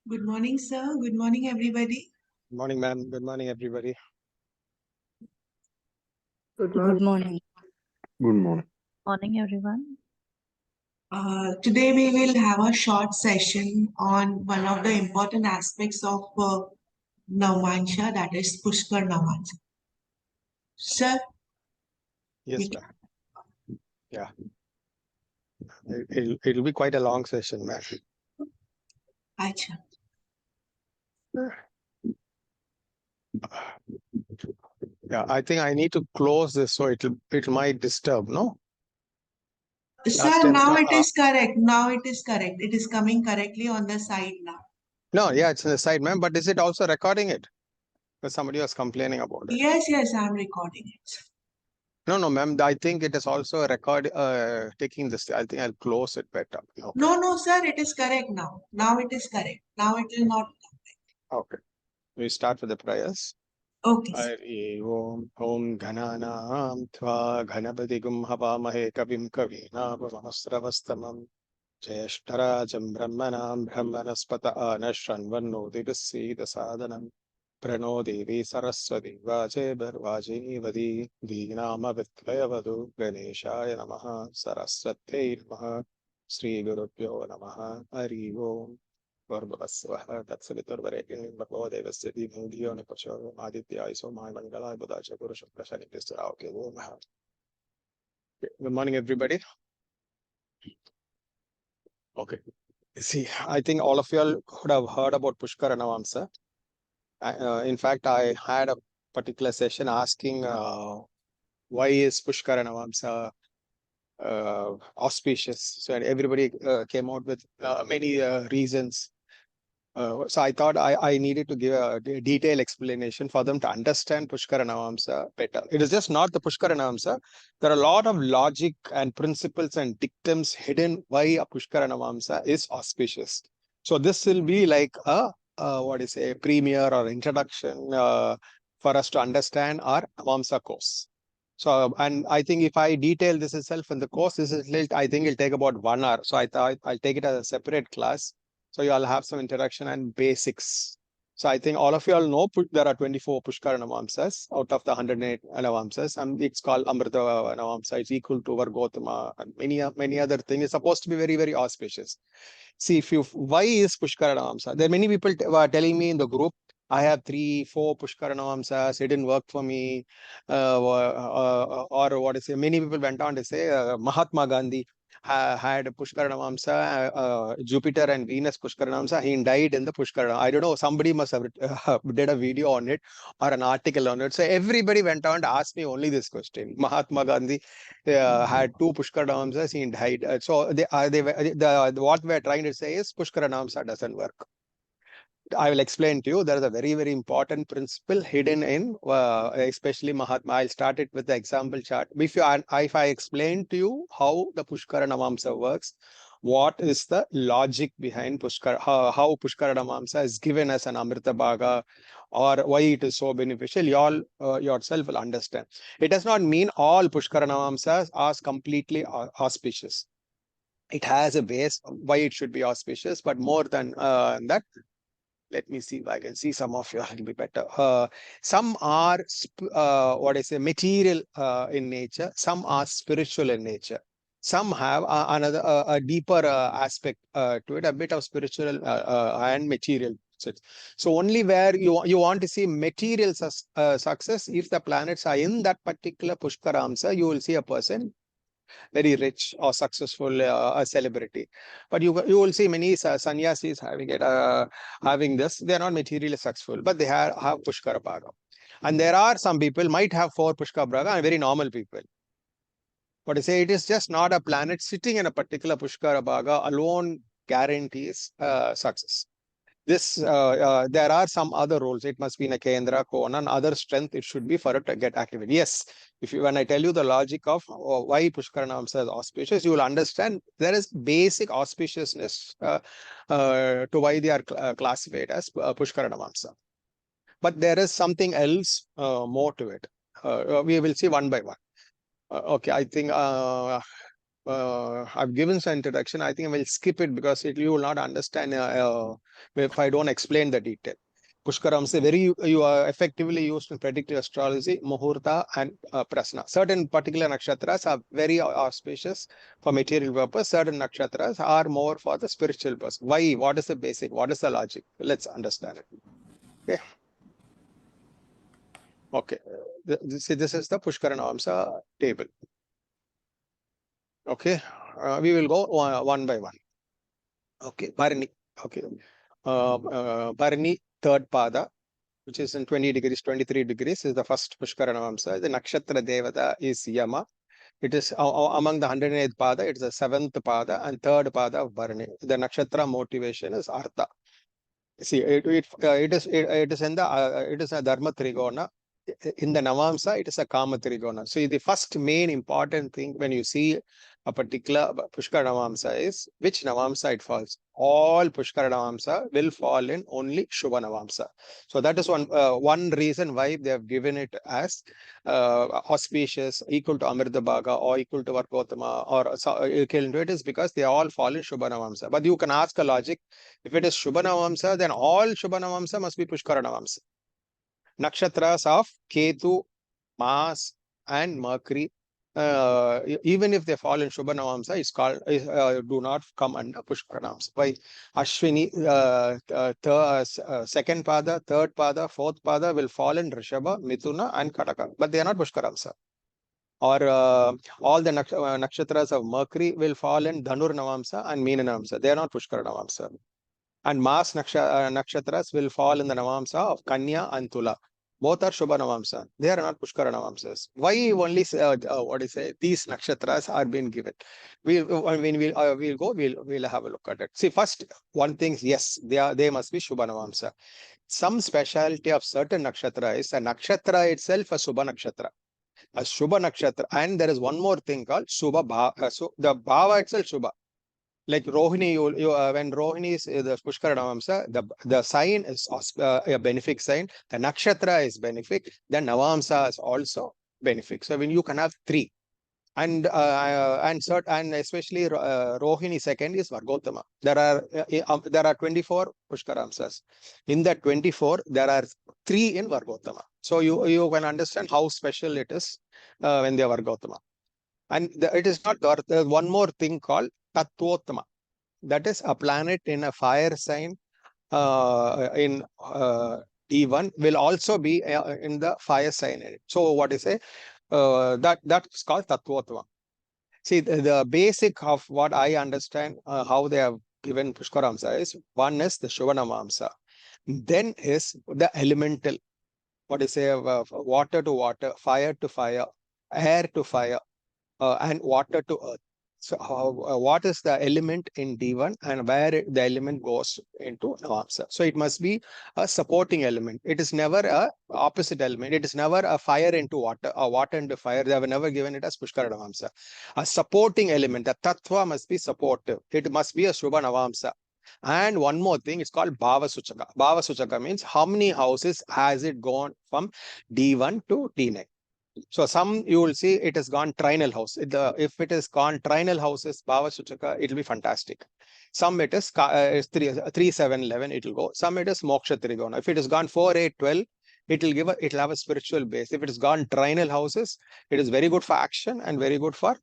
Good morning, sir. Good morning, everybody. Good morning, ma'am. Good morning, everybody. Good Good morning. morning. Good morning. Morning, everyone. Today we will have a short session on one of the important aspects of Navamsa, that is Pushkar Navamsa. Sir, Yes, we- ma'am. Yeah. It'll be quite a long session, ma'am. Acha. Yeah, I think I need to close this so it might disturb, no? Last Sir, time, now it is correct. Now it is correct. It is coming correctly on the side now. no, yeah, it's in the side, ma'am. But is it also recording it? Because somebody was complaining about it. Yes, I'm recording it. No, ma'am. I think it is also a record. Taking this. I think I'll close it better. Okay. No, sir, it is correct now. Now it is correct. Now it will not. Okay. We start with the prayers. Okay, sir. Hari Om Om घनानां त्वा घनपतिगुं हवामहे कविं कवीनापमस्रवस्तमं ज्येष्ठराजं ब्रह्मणां ब्रह्मणस्पत आनश्रन्वन्नोतिभिस्सीदसादनं प्रणो देवी सरस्वती वाजेभिर्वाजेवती दीनामविद्वयवधू गणेशाय नमः सरस्वत्यै नमः श्रीगुरुभ्यो नमः हरि ओम भूर्भुवस्सुवः तत्सवितुर्वरेण्यं देवस्य धीमहि धियो न प्रचोदयात् आदित्याय सोमाय मंगलाय बुधाय पुरुषप्रशनिस्तरावके नमः. Good morning, everybody. Okay. See, I think all of you all would have heard about Pushkar Navamsa. In fact, I had a particular session asking why is Pushkar Navamsa auspicious. So everybody came out with many reasons. So I thought I needed to give a detailed explanation for them to understand Pushkar Navamsa better. It is just not the Pushkar Navamsa. There are a lot of logic and principles and dictums hidden why a Pushkar Navamsa is auspicious. So this will be like a premier or introduction for us to understand our Navamsa course. So, and I think if I detail this itself in the course, I think it'll take about 1 hour. So I thought I'll take it as a separate class. So you all have some introduction and basics. So I think all of you all know there are 24 Pushkar Navamsas out of the 108 Navamsas, and it's called Amrita Navamsa. It's equal to Vargotama and many other things. It's supposed to be very, very auspicious. See, why is Pushkar Navamsa? There are many people were telling me in the group, I have 3-4 Pushkar Navamsas, it didn't work for me. Or what is it? Many people went on to say Mahatma Gandhi had Pushkar Navamsa, Jupiter and Venus Pushkar Navamsa. He died in the Pushkar. I don't know, somebody must have did a video on it or an article on it. So everybody went on to ask me only this question. Mahatma Gandhi had 2 Pushkar Navamsas, he died. So what we're trying to say is Pushkar Navamsa doesn't work. I will explain to you. There is a very, very important principle hidden in, especially Mahatma. I'll start it with the example chart. If I explain to you how the Pushkar Navamsa works, what is the logic behind Pushkar, how Pushkar Navamsa is given as an Amrita Bhaga, or why it is so beneficial, you all yourself will understand. It does not mean all Pushkar Navamsas are completely auspicious. It has a base why it should be auspicious, but more than that, let me see if I can see some of you. It'll be better. Some are material in nature. Some are spiritual in nature. Some have another a deeper aspect to it, a bit of spiritual and material. So only where you want to see material success, if the planets are in that particular Pushkaramsa, you will see a person very rich or successful, a celebrity. But you will see many sannyasis having this. They are not materially successful, but they have Pushkara Bhaga. And there are some people might have 4 Pushkara Bhaga and very normal people. But I say it is just not a planet sitting in a particular Pushkara Bhaga alone guarantees success. There are some other roles. It must be in a Kendra, Kona, and other strength it should be for it to get activated. Yes, when I tell you the logic of why Pushkar Navamsa is auspicious, you will understand there is basic auspiciousness to why they are classified as Pushkar Navamsa. But there is something else more to it. We will see one by one. Okay, I think I've given some introduction. I think I will skip it because you will not understand if I don't explain the detail. Pushkar Navamsa very you are effectively used in predictive astrology, Muhurta and Prasna. Certain particular nakshatras are very auspicious for material purpose. Certain nakshatras are more for the spiritual purpose. Why? What is the basic? What is the logic? Let's understand it. Okay. Okay. This is the Pushkar Navamsa table. Okay. We will go one by one. Okay. Bharani. Okay. Bharani, third pada, which is in 20 degrees, 23 degrees, is the first Pushkara Navamsa. The Nakshatra Devata is Yama. It is among the 108th pada, it is the seventh pada and third pada of Bharani. The Nakshatra motivation is Artha. See, it is in the it is a Dharma Trigona. In the Navamsa, it is a Kama Trigona. So the first main important thing when you see a particular Pushkar Navamsa is which Navamsa it falls. All Pushkar Navamsa will fall in only Shubha Navamsa. So that is one reason why they have given it as auspicious, equal to Amrita Bhaga or equal to Varkotama or equal to it is because they all fall in Shubha Navamsa. But you can ask a logic, if it is Shubha Navamsa, then all Shubha Navamsa must be Pushkara Navamsa. Nakshatras of Ketu, Mars, and Mercury, even if they fall in Shubha Navamsa, it's called do not come under Pushkara Navamsa. Why? Ashwini, second pada, third pada, fourth pada will fall in Rishabha, Mithuna, and Kataka, but they are not Pushkara Navamsa. Or all the nakshatras of Mercury will fall in Dhanur Navamsa and Meena Navamsa. They are not Pushkara Navamsa. And Mas nakshatras will fall in the Navamsa of Kanya and Tula. Both are Shubha Navamsa. They are not Pushkara Navamsas. Why only these nakshatras are being given? We'll have a look at it. See, first one thing, yes, they must be Shubha Navamsa. Some specialty of certain nakshatra is a nakshatra itself a Shubha nakshatra. A Shubha nakshatra, and there is one more thing called Shubha Bhava. So the Bhava itself Shubha. Like Rohini, when Rohini is the Pushkara Navamsa, the sign is a benefic sign. The nakshatra is benefic. The Navamsa is also benefic. So when you can have three, and especially Rohini second is Vargottama. There are 24 Pushkaramsas. In that 24, there are 3 in Vargottama. So you can understand how special it is when they are Vargottama. And it is not there's one more thing called Tattvottama. That is a planet in a fire sign in D1 will also be in the fire sign. So what is it? That's called Tattvottama. See, the basic of what I understand how they have given Pushkaramsa is one is the Shubhanamamsa. Then is the elemental. What is it? Water to water, fire to fire, air to fire, and water to earth. So what is the element in D1 and where the element goes into Navamsa? So it must be a supporting element. It is never a opposite element. It is never a fire into water or water into fire. They have never given it as Pushkara Navamsa. A supporting element, the Tattva must be supportive. It must be a Shubha Navamsa. And one more thing, it's called Bhava Suchaka. Bhava Suchaka means how many houses has it gone from D1 to D9. So some you will see it has gone trinal house. If it is gone trinal houses, Bhava Suchaka, it will be fantastic. Some it is 3, 7, 11, it will go. Some it is Moksha Trigona. If it has gone 4, 8, 12, it will have a spiritual base. If it has gone trinal houses, it is very good for action and very good for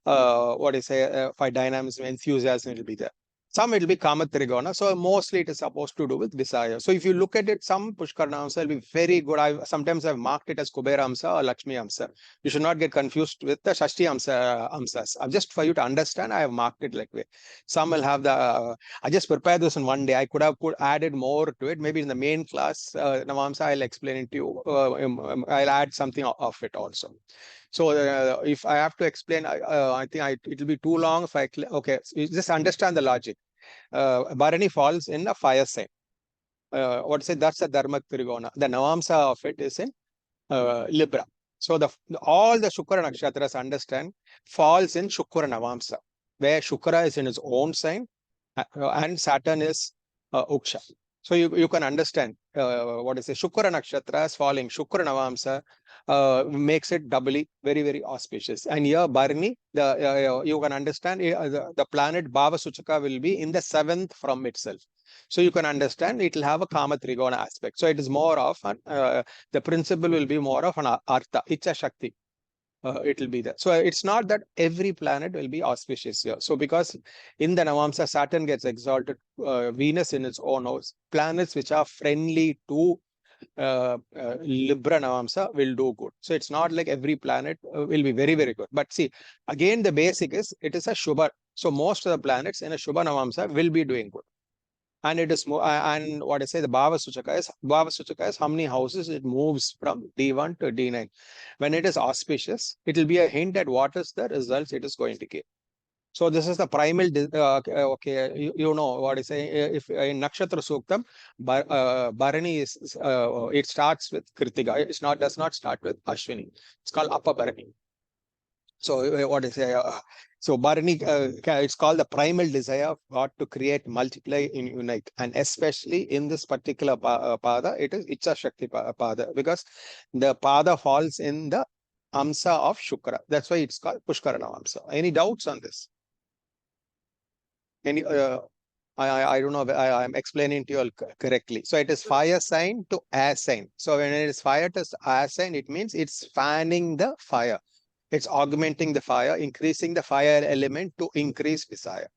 for dynamism, enthusiasm, it will be there. Some it will be Kama Trigona. So mostly it is supposed to do with desire. So if you look at it, some Pushkar Navamsa will be very good. Sometimes I've marked it as Kubera Amsa or Lakshmi Amsa. You should not get confused with the Shashti Amsas. Just for you to understand, I have marked it like way. Some will have the, I just prepared this in one day. I could have added more to it. Maybe in the main class, Navamsa, I'll explain it to you. I'll add something of it also. So if I have to explain, I think it will be too long if okay, so you just understand the logic. Bharani falls in a fire sign. That's a Dharma Trigona. The Navamsa of it is in Libra. So all the Shukra Nakshatras understand falls in Shukra Navamsa, where Shukra is in his own sign and Saturn is Uksha. So you can understand what is it? Shukra Nakshatra is falling. Shukra Navamsa makes it doubly very, very auspicious. And here, Barni, you can understand the planet Bhava Suchaka will be in the 7th from itself. So you can understand it will have a Kama Trigona aspect. So it is more of the principle will be more of an Artha, Icha Shakti. It will be there. So it's not that every planet will be auspicious here. So because in the Navamsa, Saturn gets exalted, Venus in its own house, planets which are friendly to Libra Navamsa will do good. So it's not like every planet will be very, very good. But see, again, the basic is it is a Shubha. So most of the planets in a Shubha Navamsa will be doing good. And it is more, and what I say, the Bhava Suchaka is how many houses it moves from D1 to D9. When it is auspicious, it will be a hint at what is the results it is going to give. So this is the primal, okay, you know what I say, if in Nakshatra Suktam, Bharani is, it starts with Kritika, it's not, does not start with Ashwini. It's called Appa Bharani. So what I say, so Bharani, it's called the primal desire of God to create, multiply, and unite. And especially in this particular pada, it is Icha Shakti pada, because the pada falls in the Amsa of Shukra. That's why it's called Pushkar Navamsa. Any doubts on this? Any, I don't know, I'm explaining to you all correctly. So it is fire sign to air sign. So when it is fire to air sign, it means it's fanning the fire. It's augmenting the fire, increasing the fire element to increase desire.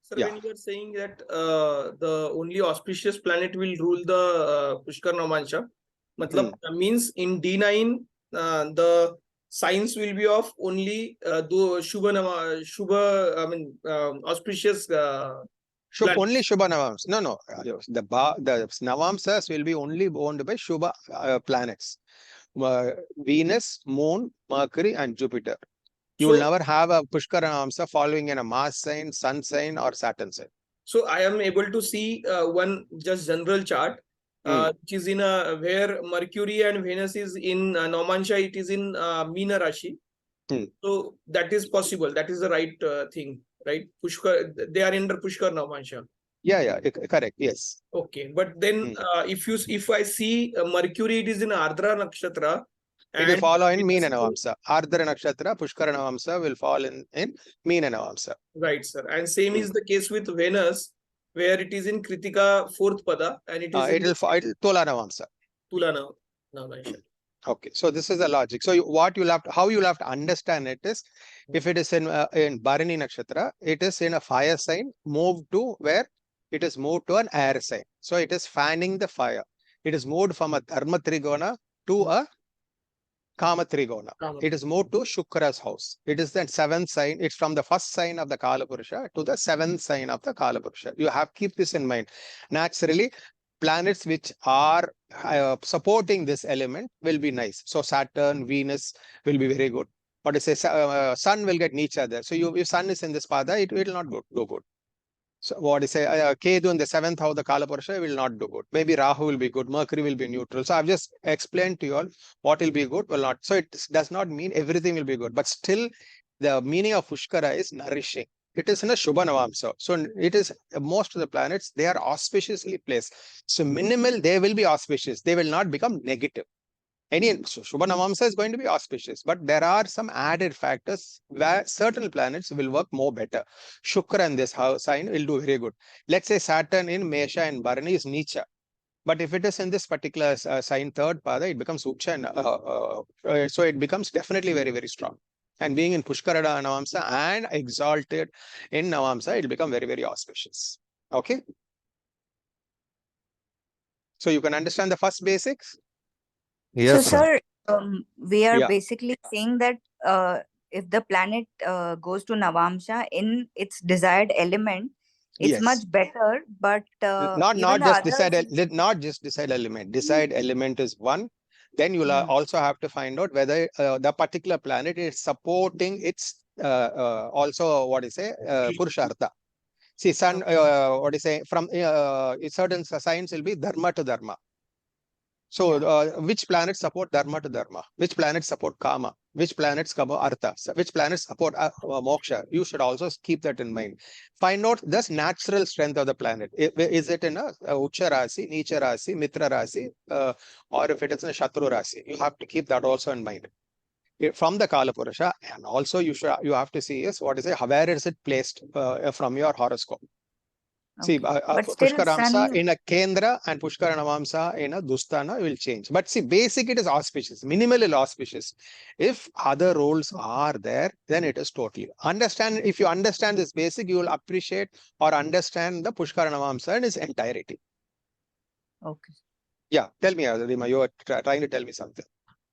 Sir, when you are saying that the only auspicious planet will rule the Pushkar Navamsa, matlab means in D9 the signs will be of only auspicious. Only Shubha Navamsa. No. The Navamsas will be only owned by Shubha planets. Venus, Moon, Mercury, and Jupiter. You will never have a Pushkar Navamsa following in a Mars sign, Sun sign, or Saturn sign. So I am able to see one just general chart, which is in where Mercury and Venus is in Navamsa, it is in Meena Rashi. So that is possible. That is the right thing, right? Pushkar, they are under Pushkar Navamsa. Yeah, correct. Yes. Okay, but then if I see Mercury, it is in Ardra Nakshatra. It will follow in Meena Navamsa. Ardra Nakshatra, Pushkara Navamsa will fall in Meena Navamsa. Right, sir. And same is the case with Venus, where it is in Kritika 4th pada, and it is it'll Tula Navamsa. Tula Navamsa. Okay, so this is the logic. So how you'll have to understand it is, if it is in Bharani Nakshatra, it is in a fire sign, moved to where it is moved to an air sign. So it is fanning the fire. It is moved from a Dharma Trigona to a Kama Trigona. It is moved to Shukra's house. It is the 7th sign. It's from the 1st sign of the Kala Purusha to the 7th sign of the Kala Purusha. You have to keep this in mind. Naturally, planets which are supporting this element will be nice. So Saturn, Venus will be very good. But it says Sun will get Nicha there. So if Sun is in this pada, it will not go good. So what is say Kedu in the 7th house, the Kala Purusha will not do good. Maybe Rahu will be good, Mercury will be neutral. So I've just explained to you all what will be good, will not. So it does not mean everything will be good, but still the meaning of Pushkara is nourishing. It is in a Shubha Navamsa. So it is most of the planets, they are auspiciously placed. So minimal, they will be auspicious. They will not become negative. So Shubha Navamsa is going to be auspicious, but there are some added factors where certain planets will work more better. Shukra in this sign will do very good. Let's say Saturn in Mesha and Bharani is Nicha. But if it is in this particular sign, 3rd pada, it becomes Ucha. So it becomes definitely very, very strong. And being in Pushkara Navamsa and exalted in Navamsa, it will become very, very auspicious. Okay. So you can understand the first basics. Yes, so, sir, we are basically saying that if the planet goes to Navamsa in its desired element, it's much better. But not just decide element. Decide element is one. Then you'll also have to find out whether the particular planet is supporting its also what is Purushartha. See, Sun, what is from certain signs will be Dharma to Dharma. So which planets support Dharma to Dharma? Which planets support Kama? which planets cover Artha, which planets support Moksha. You should also keep that in mind. Find out the natural strength of the planet. Is it in a Ucha Rasi, Nicha Rasi, Mitra Rasi, or if it is in a Shatru Rasi? You have to keep that also in mind. From the Kala Purusha, and also you have to see is what is it, where is it placed from your horoscope. See, Pushkar Navamsa in a Kendra and Pushkar Navamsa in a Dustana will change. But see, basic it is auspicious, minimally auspicious. If other roles are there, then it is totally. Understand, if you understand this basic, you will appreciate or understand the Pushkar Navamsa in its entirety. Okay. Yeah, tell me, Adima, you are trying to tell me something.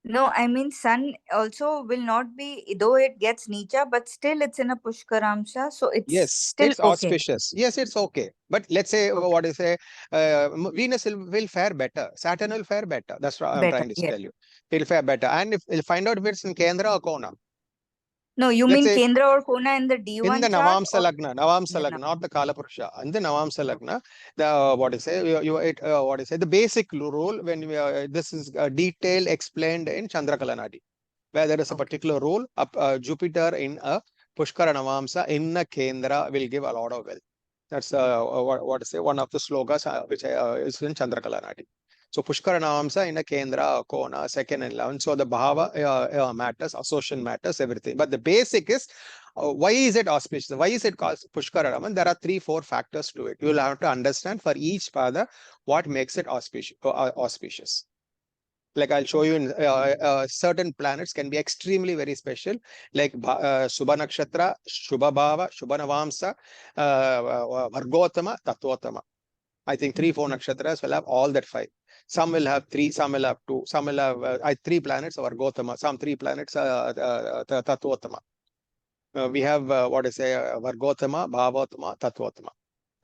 No, I mean sun also will not be, though it gets Nicha, but still it's in a Pushkaramsha, so it's still it's okay. Auspicious. Yes, it's okay. But let's say what is say Venus will fare better. Saturn will fare better. That's what I'm trying to tell you. It'll fare better. And if you'll find out if it's in Kendra or Kona. No, you let's mean say, Kendra or Kona in the D1 in the chart? Navamsa Lagna, not the Kala Purusha. In the Navamsa Lagna, the what is say what is say the basic rule when this is detailed explained in Chandrakala Nadi, where there is a particular rule. Jupiter in a Pushkara Navamsa in a Kendra will give a lot of wealth. That's what is say one of the slogas which is in Chandrakala Nadi. So Pushkara Navamsa in a Kendra, Kona, second and 11. So the Bhava matters, association matters, everything. But the basic is why is it auspicious? Why is it called Pushkara Navamsa? There are 3-4 factors to it. You will have to understand for each pada what makes it auspicious. Like I'll show you in certain planets can be extremely very special, like Subha Nakshatra, Shubha Bhava, Shubha Navamsa, Vargotama, Tattvotama. I think 3-4 nakshatras will have all that 5. Some will have 3, some will have 2, some will have 3 planets or Gotama, some 3 planets Tattvotama. We have what is Vargotama, Bhavotama, Tattvotama.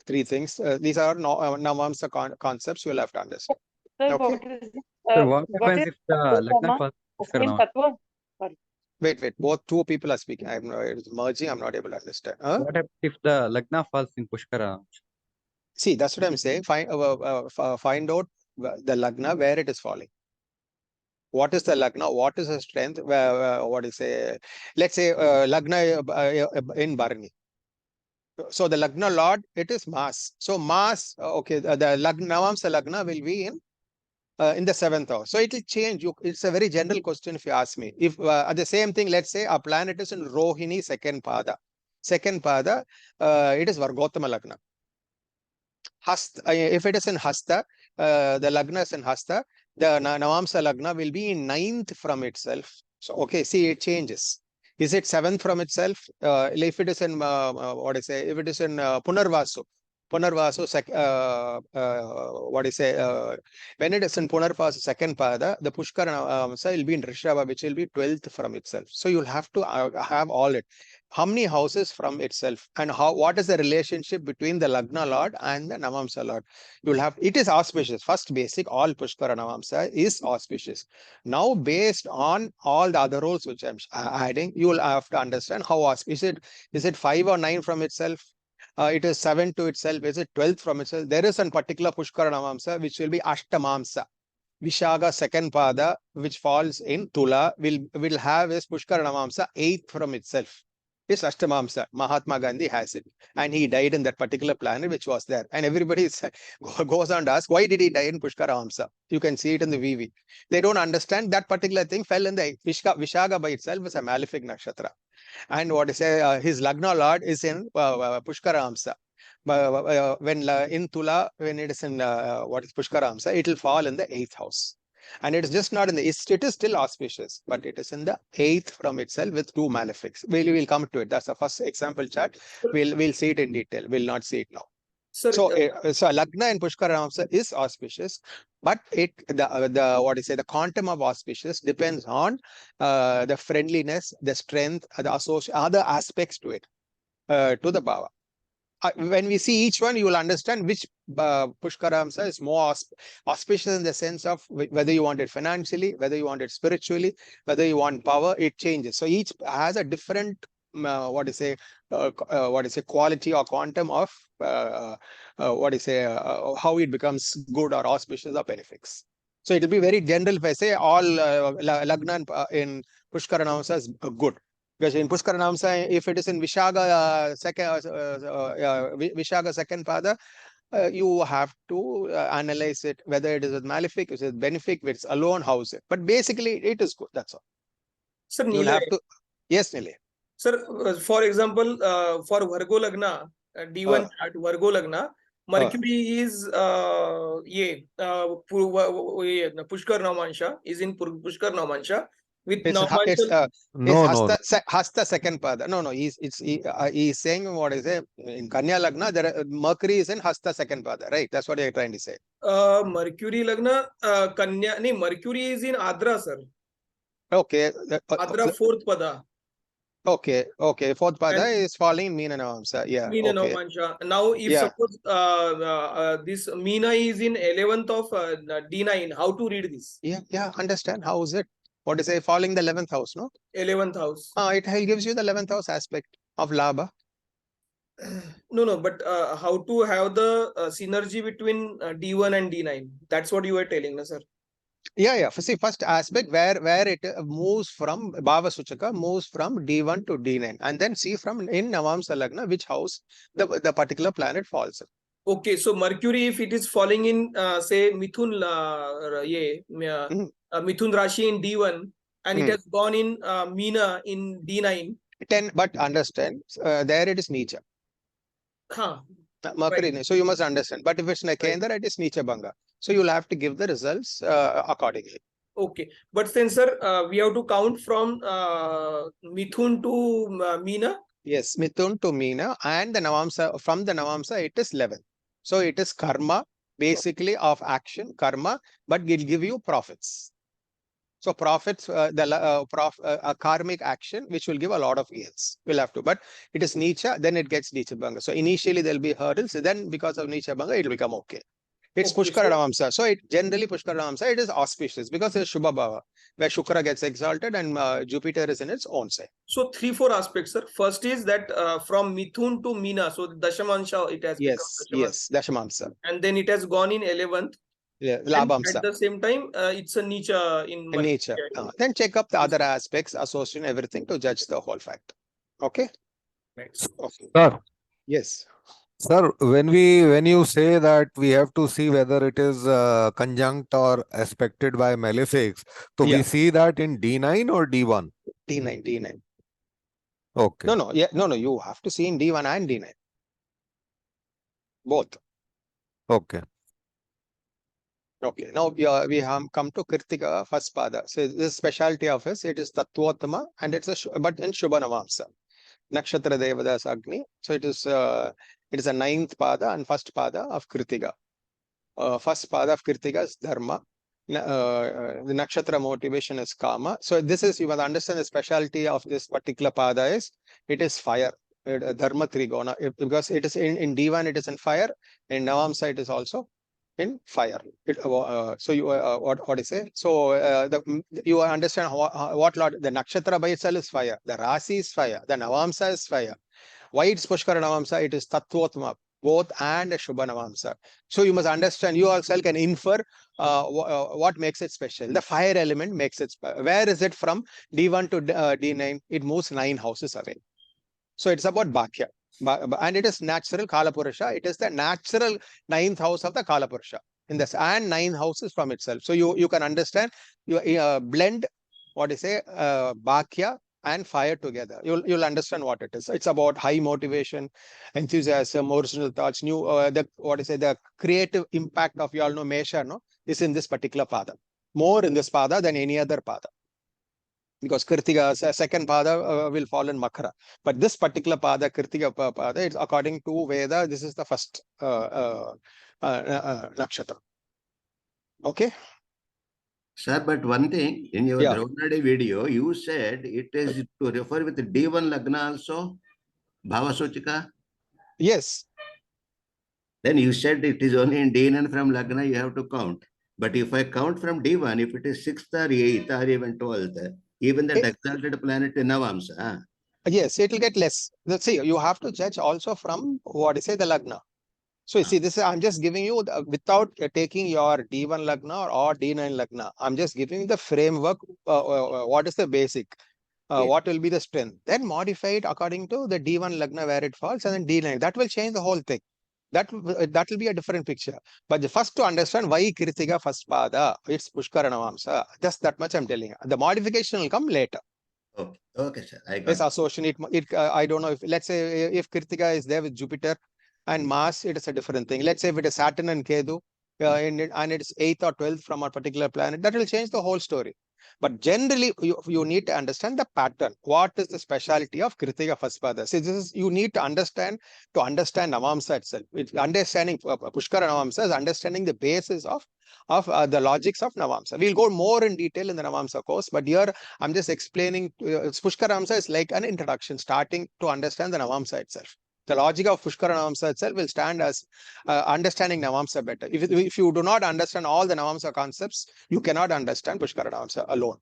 3 things. These are Navamsa concepts you will have to understand. Sir, Okay. what happens if the Lagna falls in Pushkar Navamsa? Wait. Both 2 people are speaking. It's merging. I'm not able to understand. What happens if the Lagna falls in Pushkar Navamsa? See, that's what I'm saying. Find out the Lagna where it is falling. What is the Lagna? What is the strength? What is let's say Lagna in Bharani. So the Lagna Lord, it is Mars. So Mars, okay, the Navamsa Lagna will be in the 7th house. So it will change. It's a very general question if you ask me. If the same thing, let's say a planet is in Rohini, second pada. Second pada, it is Vargotama Lagna. If it is in Hasta, the Lagna is in Hasta, the Navamsa Lagna will be in 9th from itself. So, okay, see, it changes. Is it 7th from itself? If it is in, if it is in Punarvasu, when it is in Punarvasu second pada, the Pushkar Navamsa will be in Rishabha, which will be 12th from itself. So you'll have to have all it. How many houses from itself, and what is the relationship between the Lagna Lord and the Navamsa Lord? You'll have, it is auspicious. First basic, all Pushkara Navamsa is auspicious. Now, based on all the other roles which I'm adding, you will have to understand how auspicious. Is it 5 or 9 from itself? It is 7 to itself. Is it 12th from itself? There is a particular Pushkara Navamsa which will be Ashtamamsa. Vishaga second pada, which falls in Tula, will have his Pushkara Navamsa 8th from itself. It's Ashtamamsa. Mahatma Gandhi has it. And he died in that particular planet which was there. And everybody goes on to ask, why did he die in Pushkar Navamsa? You can see it in the VV. They don't understand that particular thing fell in the Vishaga by itself is a malefic nakshatra. And what is his Lagna Lord is in Pushkar Navamsa. When in Tula, when it is in what is Pushkar Navamsa, it will fall in the 8th house. And it is just not in the east, it is still auspicious, but it is in the 8th from itself with 2 malefics. We'll come to it. That's the first example chart. We'll see it in detail. We'll not see it now. Sir, so Lagna and Pushkar Navamsa is auspicious, but the quantum of auspicious depends on the friendliness, the strength, the other aspects to it, to the Bhava. When we see each one, you will understand which Pushkar Navamsa is more auspicious in the sense of whether you want it financially, whether you want it spiritually, whether you want power, it changes. So each has a different quality or quantum of how it becomes good or auspicious or benefics. So it will be very general if I say all Lagna in Pushkar Navamsa is good. Because in Pushkar Navamsa, if it is in Vishaga Vishaga second pada, you have to analyze it, whether it is malefic, is it benefic, if it's alone, how is it. But basically, it is good. That's all. Sir, You'll have to. Yes, Nile. Sir, for example, for Virgo Lagna, D1 chart, Virgo Lagna, Mercury is Pushkar Navamsa is in Pushkar Navamsa with Hasta second pada. No, he's saying what is it in Kanya Lagna? Mercury is in Hasta second pada, right? That's what you're trying to say. Mercury Lagna, Kanya, no, Mercury is in Adra, sir. Okay. Adra fourth pada. Okay. Fourth pada is falling in Meena Navamsa. Yeah. Meena Navamsa. Now, if suppose this Meena is in 11th of D9, how to read this? Yeah. Understand. How is it? What is it? Falling the 11th house, no? 11th house. It gives you the 11th house aspect of Labha. No, but how to have the synergy between D1 and D9? That's what you were telling us, sir. Yeah. See, first aspect where it moves from Bhava Suchaka moves from D1 to D9, and then see from in Navamsa Lagna which house the particular planet falls in. Okay, so Mercury, if it is falling in say Mithun Mithun Rashi in D1 and it has gone in Meena in D9. But understand, there it is Nicha. Mercury, right. So you must understand. But if it's Kendra, it is Nicha Banga. So you'll have to give the results accordingly. Okay, but then, sir, we have to count from Mithun to Meena. Yes, Mithun to Meena, and the Navamsa, from the Navamsa, it is 11. So it is karma, basically of action, karma, but will give you profits. So profits, a karmic action, which will give a lot of yields. We'll have to, but it is Nicha, then it gets Nicha Banga. So initially there'll be hurdles, then because of Nicha Banga, it will become okay. It's Pushkar Navamsa. So it generally Pushkar Navamsa, it is auspicious because it's Shubha Bhava, where Shukra gets exalted and Jupiter is in its own side. So 3-4 aspects, sir. First is that from Mithun to Meena, so Dashamansha it has become Dashamamsa. And then it has gone in 11th. Yeah, at the same time, it's a Nicha in nature. Then check up the other aspects, association, everything to judge the whole fact. Okay? Next. Okay. Sir. Yes. Sir, when you say that we have to see whether it is conjunct or aspected by malefics, so we see that in D9 or D1? D9. Okay. No, you have to see in D1 and D9. Both. Okay. Okay, now we have come to Kritika first pada. So this specialty of it is Tattvotama, and it's but in Shubha Navamsa. Nakshatra Devadas Agni. So it is a 9th pada and first pada of Kritika. First pada of Kritika is Dharma. The Nakshatra motivation is Kama. So this is, you must understand the specialty of this particular pada is, it is fire. Dharma Trigona. Because it is in D1, it is in fire. In Navamsa, it is also in fire. So you what is it? So you understand what lot the nakshatra by itself is fire, the rasi is fire, the Navamsa is fire. Why it's Pushkar Navamsa? It is Tattvotama, both and Shubha Navamsa. So you must understand, you also can infer what makes it special. The fire element makes it special. Where is it from? D1 to D9, it moves 9 houses away. So it's about Bhakya. And it is natural Kalapurusha. It is the natural 9th house of the Kalapurusha in this, and 9 houses from itself. So you can understand, you blend what is Bhakya and fire together. You'll understand what it is. It's about high motivation, enthusiasm, original thoughts, new the creative impact of, you all know Mesha, no, is in this particular pada. More in this pada than any other pada. Because Kritika, second pada will fall in Makara. But this particular pada, Kritika pada, it's according to Veda, this is the first nakshatra. Okay? Sir, but one thing, in your Draupadi video, you said it is to refer with D1 Lagna also, Bhava Sochika? Yes. Then you said it is only in D9 from Lagna you have to count. But if I count from D1, if it is 6th or 8th or even 12th, even the exalted planet in Navamsa. Yes, it will get less. Let's see, you have to judge also from the Lagna. So you see, this is, I'm just giving you without taking your D1 Lagna or D9 Lagna. I'm just giving you the framework. What is the basic? What will be the strength? Then modify it according to the D1 Lagna where it falls, and then D9. That will change the whole thing. That will be a different picture. But the first to understand why Kritika first pada, it's Pushkar Navamsa. Just that much I'm telling you. The modification will come later. Okay, okay, sir. I got Yes, association. I don't know if, let's say, if Kritika is there with Jupiter and Mars, it is a different thing. Let's say if it is Saturn and Ketu, and it's 8th or 12th from a particular planet, that will change the whole story. But generally, you need to understand the pattern. What is the speciality of Kritika Faspada? See, this is, you need to understand Navamsa itself. It's understanding Pushkara Navamsa is understanding the basis of the logics of Navamsa. We'll go more in detail in the Navamsa course, but here I'm just explaining. Pushkara Navamsa is like an introduction, starting to understand the Navamsa itself. The logic of Pushkara Navamsa itself will stand as understanding Navamsa better. If you do not understand all the Navamsa concepts, you cannot understand Pushkara Navamsa alone.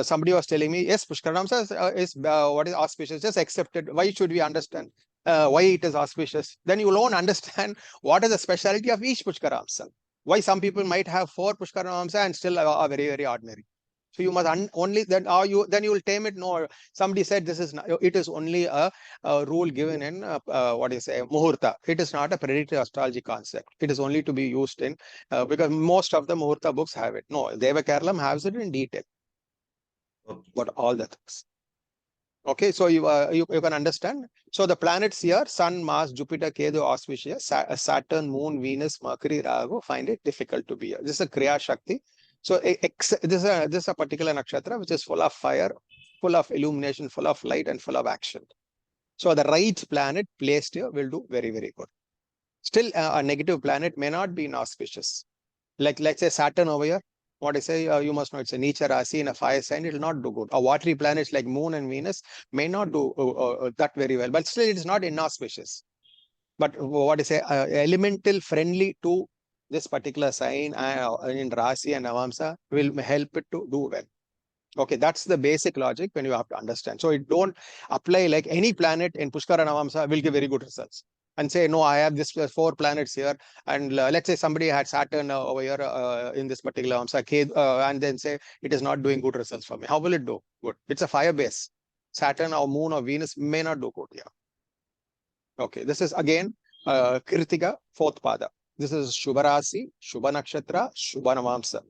Somebody was telling me, yes, Pushkar Navamsa is what is auspicious, just accepted. Why should we understand why it is auspicious? Then you won't understand what is the speciality of each Pushkar Navamsa. Why some people might have 4 Pushkar Navamsa and still are very, very ordinary. So you must only then you will tame it. No, somebody said this is not, it is only a rule given in what is a muhurta. It is not a predictive astrology concept. It is only to be used in because most of the muhurta books have it. No, Deva Kerala has it in detail. But all the things. Okay, so you can understand. So the planets here: Sun, Mars, Jupiter, Ketu, auspicious. Saturn, Moon, Venus, Mercury, Rahu find it difficult to be here. This is a Kriya Shakti. So this is a particular nakshatra which is full of fire, full of illumination, full of light, and full of action. So the right planet placed here will do very, very good. Still, a negative planet may not be inauspicious. Like let's say Saturn over here. What I say, you must know it's a Neecha Rasi in a fire sign, it will not do good. A watery planets like Moon and Venus may not do that very well, but still it is not inauspicious. But what I say, elemental friendly to this particular sign in Rasi and Navamsa will help it to do well. Okay, that's the basic logic when you have to understand. So it don't apply like any planet in Pushkara Navamsa will give very good results. And say, no, I have this 4 planets here. And let's say somebody had Saturn over here in this particular Navamsa, and then say it is not doing good results for me. How will it do? Good. It's a fire base. Saturn or Moon or Venus may not do good here. Okay, this is again Kritika, 4th pada. This is Shubharasi, Shubha Nakshatra, Shubha Navamsa.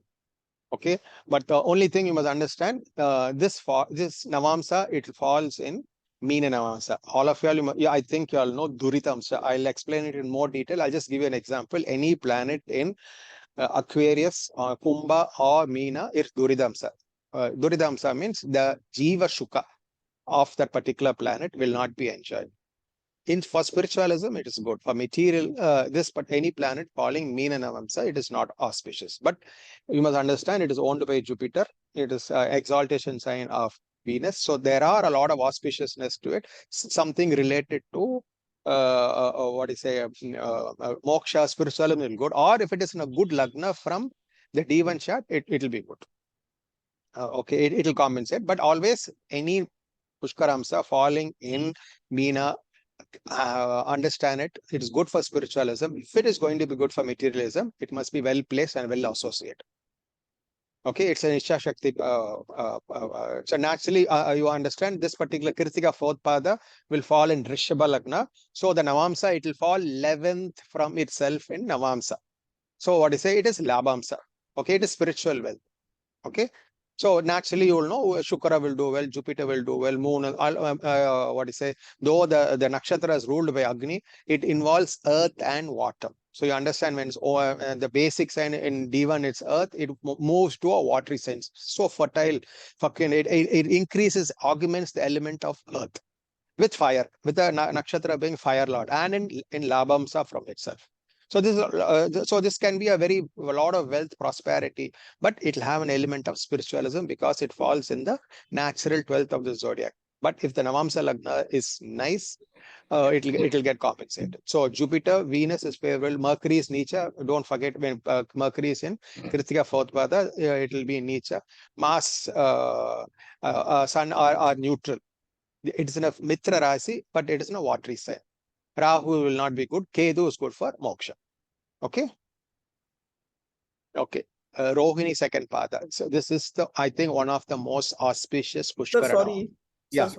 Okay, but the only thing you must understand, this Navamsa, it falls in Meena Navamsa. All of you, I think you all know Duritamsa. I'll explain it in more detail. I'll just give you an example. Any planet in Aquarius, or Kumbha, or Meena, it's Duridamsa. Duridamsa means the Jiva Shuka of that particular planet will not be enjoyed. For spiritualism, it is good. For material, but any planet falling Meena Navamsa, it is not auspicious. But you must understand it is owned by Jupiter. It is exaltation sign of Venus. So there are a lot of auspiciousness to it. Something related to moksha, spiritualism will be good. Or if it is in a good lagna from the D1 chart, it will be good. Okay, it will compensate. But always any Pushkaramsa falling in Meena, understand it. It is good for spiritualism. If it is going to be good for materialism, it must be well placed and well associated. Okay, it's an Isha Shakti. So naturally, you understand this particular Kritika 4th pada will fall in Rishabha Lagna. So the Navamsa, it will fall 11th from itself in Navamsa. So what I say, it is Labhamsa. Okay, it is spiritual wealth. Okay. So naturally, you will know Shukra will do well, Jupiter will do well, Moon, what do you say? Though the nakshatra is ruled by Agni, it involves earth and water. So you understand when it's, the basic sign in D1, it's earth, it moves to a watery sense. So fertile, it increases, augments the element of earth with fire, with the nakshatra being fire lord, and in Labhamsa from itself. So this can be a lot of wealth, prosperity, but it'll have an element of spiritualism because it falls in the natural 12th of the zodiac. But if the Navamsa Lagna is nice, it'll get compensated. So Jupiter, Venus is favorable, Mercury is Neecha. Don't forget when Mercury is in Kritika 4th pada, it'll be in Neecha. Mars, Sun are neutral. It is in a Mitra Rasi, but it is in a watery sign. Rahu will not be good. Ketu is good for moksha. Okay. Okay. Rohini second pada. So this is the, I think, one of the most auspicious Sir, Pushkara. sorry. Yeah.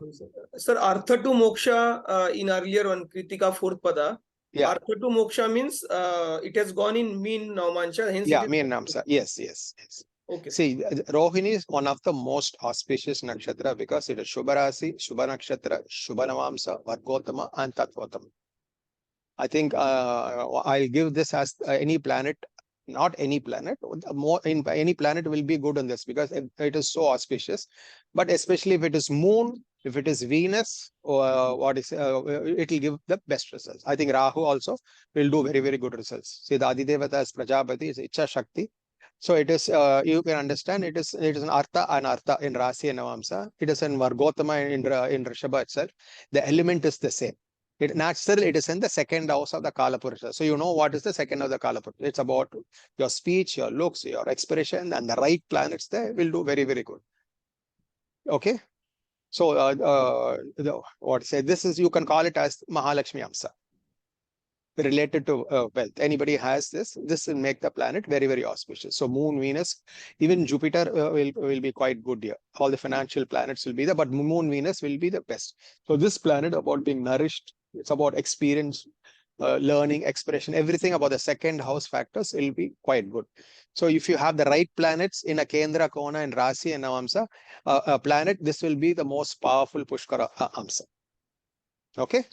Sir, Artha to Moksha in earlier one, Kritika fourth pada. Yeah. Artha to Moksha means it has gone in mean Navamansha. Hence Yeah, it is mean Namsa. Yes, yes, yes. okay. See, Rohini is one of the most auspicious nakshatra because it is Shubha Rasi, Shubha Nakshatra, Shubha Navamsa, Vargotama, and Tatvatama. I think I'll give this as any planet, not any planet, more in any planet will be good on this because it is so auspicious. But especially if it is Moon, if it is Venus, or what is it will give the best results. I think Rahu also will do very, very good results. See, the Adidevata is Prajapati, is Icha Shakti. So it is, you can understand it is an Artha in Rasi and Navamsa. It is in Vargotama in Rishabha itself. The element is the same. It naturally it is in the second house of the Kalapurusha. So you know what is the second of the Kalapurusha. It's about your speech, your looks, your expression, and the right planets there will do very, very good. Okay. So what say this is, you can call it as Mahalakshmi Amsa related to wealth. Anybody has this will make the planet very, very auspicious. So Moon, Venus, even Jupiter will be quite good here. All the financial planets will be there, but Moon, Venus will be the best. So this planet about being nourished, it's about experience, learning, expression, everything about the second house factors will be quite good. So if you have the right planets in a Kendra, Kona, and Rasi and Navamsa a planet, this will be the most powerful Pushkara Amsa. Okay.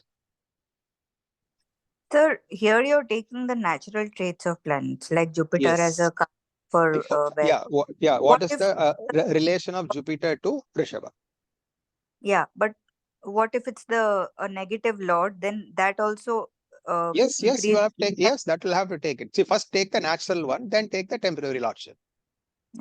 Sir, here you're taking the natural traits of planets like Jupiter as Yes. a for Yeah, What what is if the relation of Jupiter to Rishabha? yeah, but what if it's the a negative lord? Then that also Yes, you increase. have to take, yes, that will have to take it. See, first take the natural one, then take the temporary lordship.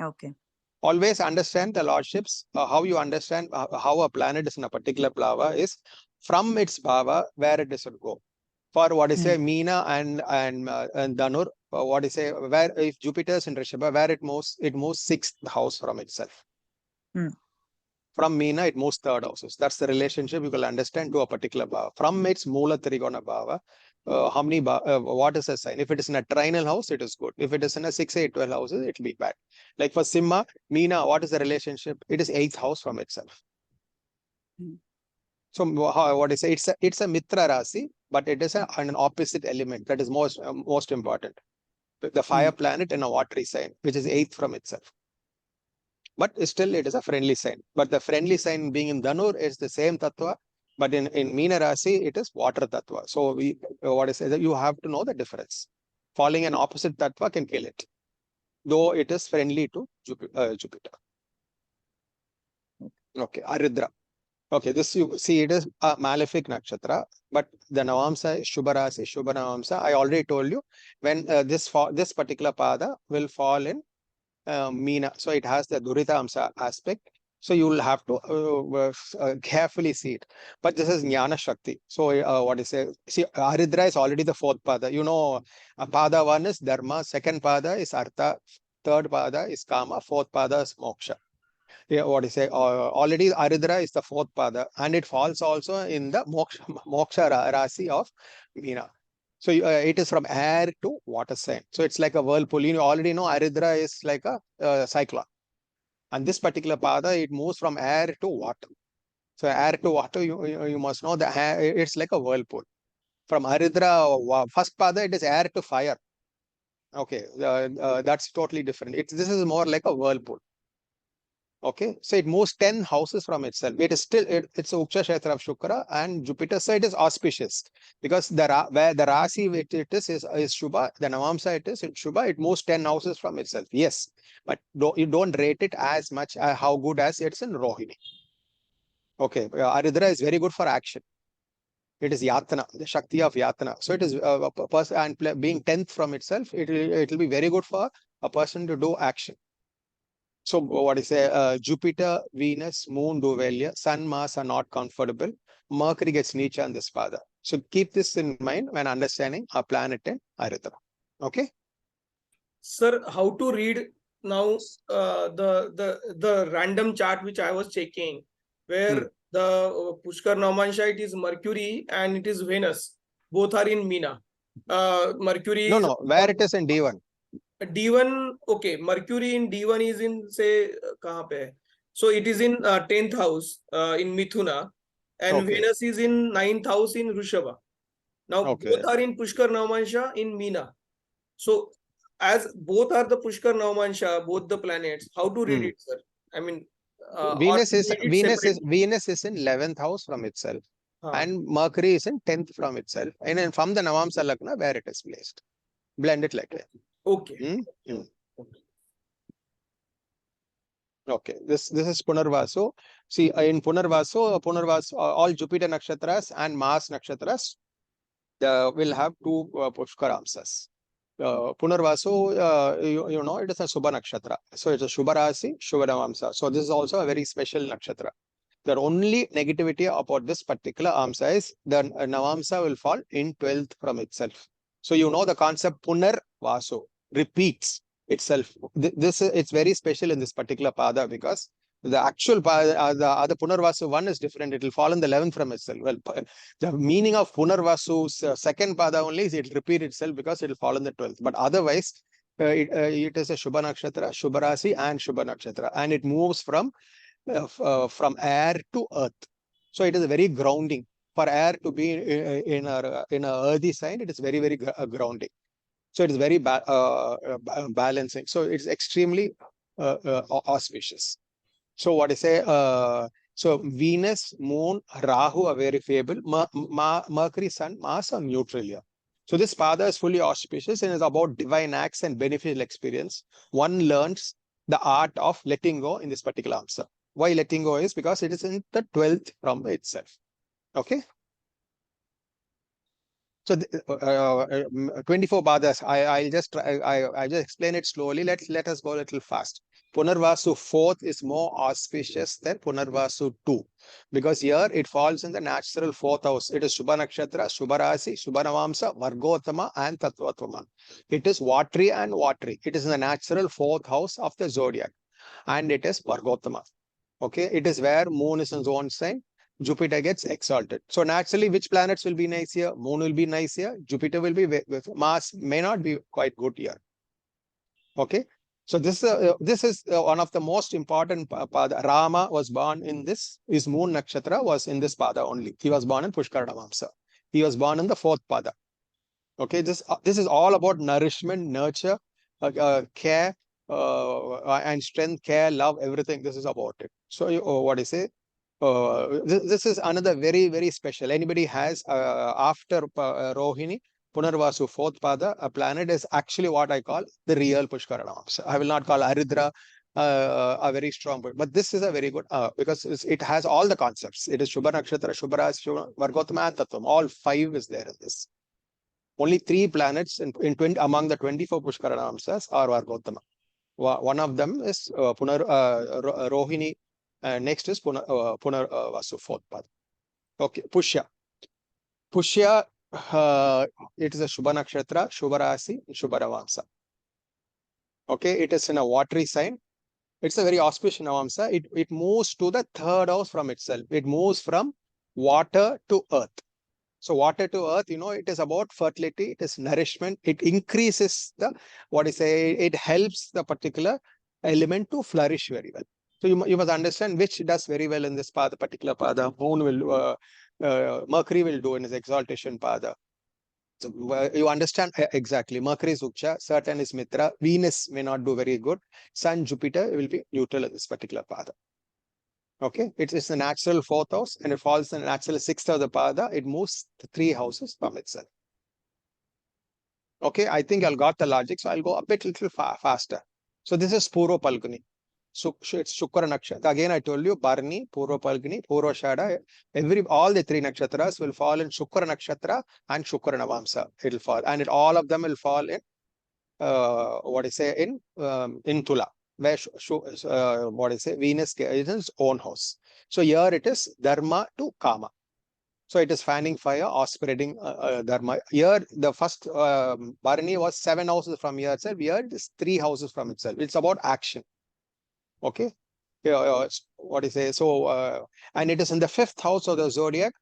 Okay. Always understand the lordships. How you understand how a planet is in a particular bhava is from its bhava where it should go. For what is say Meena and Dhanur, what is say where if Jupiter is in Rishabha, where it moves sixth house from itself. From Meena, it moves third houses. That's the relationship you will understand to a particular bhava. From its Mula Trigona bhava, how many what is a sign? If it is in a trinal house, it is good. If it is in a 6, 8, 12 houses, it will be bad. Like for Simha, Meena, what is the relationship? It is eighth house from itself. So what is it? It's a Mitra Rasi, but it is an opposite element that is most important. The fire planet in a watery sign, which is eighth from itself. But still it is a friendly sign. But the friendly sign being in Dhanur is the same tattva, but in Meena Rasi, it is water tattva. So what is it? You have to know the difference. Falling an opposite tattva can kill it, though it is friendly to Jupiter. Okay, Aridra. Okay, this you see, it is a malefic nakshatra, but the Navamsa is Shubha Rasi, Shubha Navamsa. I already told you when this particular pada will fall in Meena. So it has the Durita Amsa aspect. So you will have to carefully see it. But this is Jnana Shakti. So what is it? See, Aridra is already the fourth pada. You know, pada one is Dharma, second pada is Artha, third pada is Kama, fourth pada is Moksha. Yeah, what is it? Already Aridra is the fourth pada, and it falls also in the Moksha Rasi of Meena. So it is from air to water sign. So it's like a whirlpool. You already know Aridra is like a cyclone. And this particular pada, it moves from air to water. So air to water, you must know that it's like a whirlpool. From Aridra, first pada, it is air to fire. Okay, that's totally different. This is more like a whirlpool. Okay, so it moves 10 houses from itself. It is still, it's a Uksha Kshetra of Shukra and Jupiter, so it is auspicious because where the Rasi it is Shubha, the Navamsa it is Shubha, it moves 10 houses from itself. Yes, but you don't rate it as much how good as it's in Rohini. Okay, Aridra is very good for action. It is Yatana, the Shakti of Yatana. So it is a person, and being 10th from itself, it will be very good for a person to do action. So what is Jupiter, Venus, Moon do well. Sun, Mars are not comfortable. Mercury gets Nietzsche on this pada. So keep this in mind when understanding a planet in Arithra. Okay. Sir, how to read now the random chart which I was checking, where the Pushkar Navamsa it is Mercury and it is Venus. both are in Meena. Mercury No, is no, where it is in D1. D1, okay. Mercury in D1 is in, say, kahan pe hai? So it is in 10th house in Mithuna, and Okay. Venus is in 9th house in Rishabha. Now Okay. both are in Pushkar Navamsa in Meena. So as both are the Pushkar Navamsa, both the planets, how to read it, sir? I mean, or Venus is read it separately? Venus is in 11th house from itself, and Mercury is in 10th from itself, and then from the Navamsa Lagna where it is placed. Blend it like that. Okay. Okay, this is Punarvasu. See, in Punarvasu, all Jupiter nakshatras and Mars nakshatras will have two Pushkaramsas. Punarvasu, you know, it is a Subha nakshatra. So it's a Shubha Rasi, Shubha Navamsa. So this is also a very special nakshatra. The only negativity about this particular Amsa is the Navamsa will fall in 12th from itself. So you know the concept Punar Vasu repeats itself. It's very special in this particular pada because the actual pada, the other Punarvasu one is different. It will fall in the 11th from itself. Well, the meaning of Punarvasu's second pada only is it will repeat itself because it will fall in the 12th. But otherwise, it is a Shubha Nakshatra, Shubha Rasi and Shubha Nakshatra, and it moves from air to earth. So it is very grounding. For air to be in a earthy sign, it is very, very grounding. So it is very balancing. So it's extremely auspicious. So what I say, so Venus, Moon, Rahu are very favorable. Mercury, Sun, Mars are neutral here. So this pada is fully auspicious and is about divine acts and beneficial experience. One learns the art of letting go in this particular answer. Why letting go is because it is in the 12th from itself. Okay. So 24 padas. I'll just explain it slowly. Let us go a little fast. Punarvasu 4th is more auspicious than Punarvasu 2 because here it falls in the natural 4th house. It is Shubha Nakshatra, Shubha Rasi, Shubha Navamsa, Vargottama and Tattvatama. It is watery and watery. It is in the natural 4th house of the zodiac and it is Vargottama. Okay, it is where Moon is in zone sign. Jupiter gets exalted. So naturally, which planets will be nice here? Moon will be nice here. Jupiter will be Mars may not be quite good here. Okay. So this is one of the most important pada. Rama was born in this. His Moon Nakshatra was in this pada only. He was born in Pushkar Navamsa. He was born in the 4th pada. Okay. This is all about nourishment, nurture, care, and strength, care, love, everything. This is about it. So what I say. This is another very, very special. Anybody has after Rohini, Punarvasu 4th pada, a planet is actually what I call the real Pushkar Navamsa. I will not call Aridra a very strong point, but this is a very good because it has all the concepts. It is Shubha Nakshatra, Shubha Rasi, Vargottama and Tattvam. All 5 is there in this. Only 3 planets in 20 among the 24 Pushkar Navamsas are Vargottama. One of them is Rohini. Next is Punarvasu 4th pada. Okay, Pushya. Pushya, it is a Shubha Nakshatra, Shubha Rasi, Shubha Navamsa. Okay, it is in a watery sign. It's a very auspicious Navamsa. It moves to the 3rd house from itself. It moves from water to earth. So water to earth, you know, it is about fertility, it is nourishment, it increases the, it helps the particular element to flourish very well. So you must understand which does very well in this pada, particular pada. Moon will, Mercury will do in his exaltation pada. So you understand exactly. Mercury is Uksha, Saturn is Mitra, Venus may not do very good, Sun, Jupiter will be neutral in this particular pada. Okay, it's the natural 4th house and it falls in the natural 6th of the pada. It moves the 3 houses from itself. Okay, I think I'll got the logic, so I'll go a little faster. So this is Purva Palguni. So it's Shukra Nakshatra. Again, I told you Bharani, Purva Palguni, Purva Shada. All the 3 nakshatras will fall in Shukra Nakshatra and Shukra Navamsa. It will fall, and all of them will fall in in Tula, where Venus is in its own house. So here it is Dharma to Kama. So it is fanning fire or spreading Dharma. Here the first Bharani was 7 houses from here itself. Here it is 3 houses from itself. It's about action. Okay. So and it is in the 5th house of the zodiac.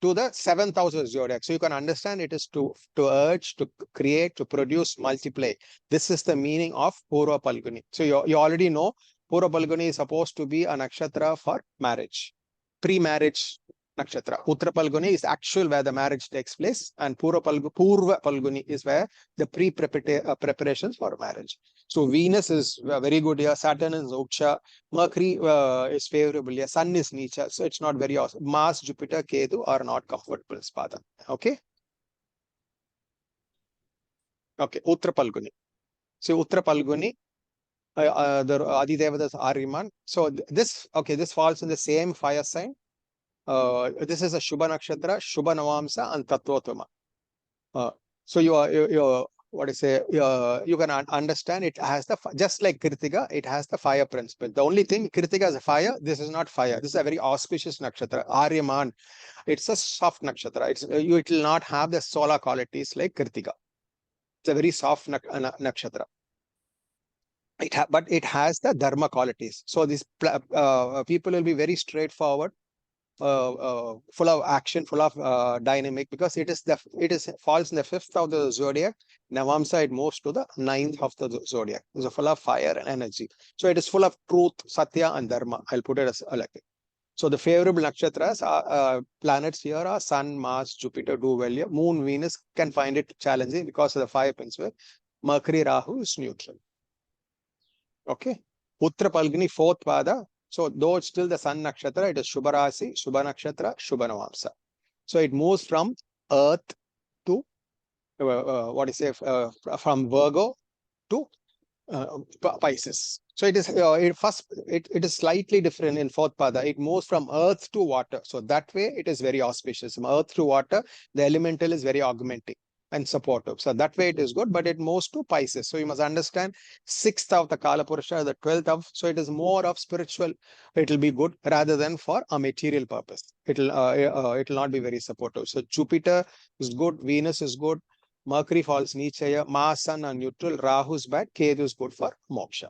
to the 7th house of zodiac. So you can understand it is to urge, to create, to produce, multiply. This is the meaning of Purva Palguni. So you already know Purva Palguni is supposed to be a nakshatra for marriage, pre-marriage nakshatra. Uttra Palguni is actual where the marriage takes place, and Purva Palguni is where the preparations for marriage. So Venus is very good here, Saturn is Uksha, Mercury is favorable here, Sun is Nicha, so it's not very awesome. Mars, Jupiter, Ketu are not comfortable spada. Okay? Okay, Uttra Palguni. So Uttra Palguni, the Adidevatas Ariman. So this falls in the same fire sign. This is a Shubha Nakshatra, Shubha Navamsa, and Tattvotama. So you can understand it has just like Kritika, it has the fire principle. The only thing, Kritika is a fire, this is not fire. This is a very auspicious nakshatra. Aryaman, it's a soft nakshatra. It will not have the solar qualities like Kritika. It's a very soft nakshatra. But it has the dharma qualities. So these people will be very straightforward, full of action, full of dynamic, because it falls in the 5th of the zodiac. Navamsa, it moves to the 9th of the zodiac. It's full of fire and energy. So it is full of truth, satya, and dharma. I'll put it as like it. So the favorable nakshatras are planets here are Sun, Mars, Jupiter do well here. Moon, Venus can find it challenging because of the fire principle. Mercury, Rahu is neutral. Okay. Uttra Palguni, 4th pada. So though it's still the Sun nakshatra, it is Shubha Rasi, Shubha Nakshatra, Shubha Navamsa. So it moves from Earth to from Virgo to Pisces. So it is it is slightly different in 4th pada. It moves from Earth to water. So that way it is very auspicious. From Earth to water, the elemental is very augmenting and supportive. So that way it is good, but it moves to Pisces. So you must understand 6th of the Kala Purusha, the 12th of, so it is more of spiritual. It will be good rather than for a material purpose. It will not be very supportive. So Jupiter is good, Venus is good, Mercury falls Nichaya, Mars, Sun are neutral, Rahu is bad, Ketu is good for moksha.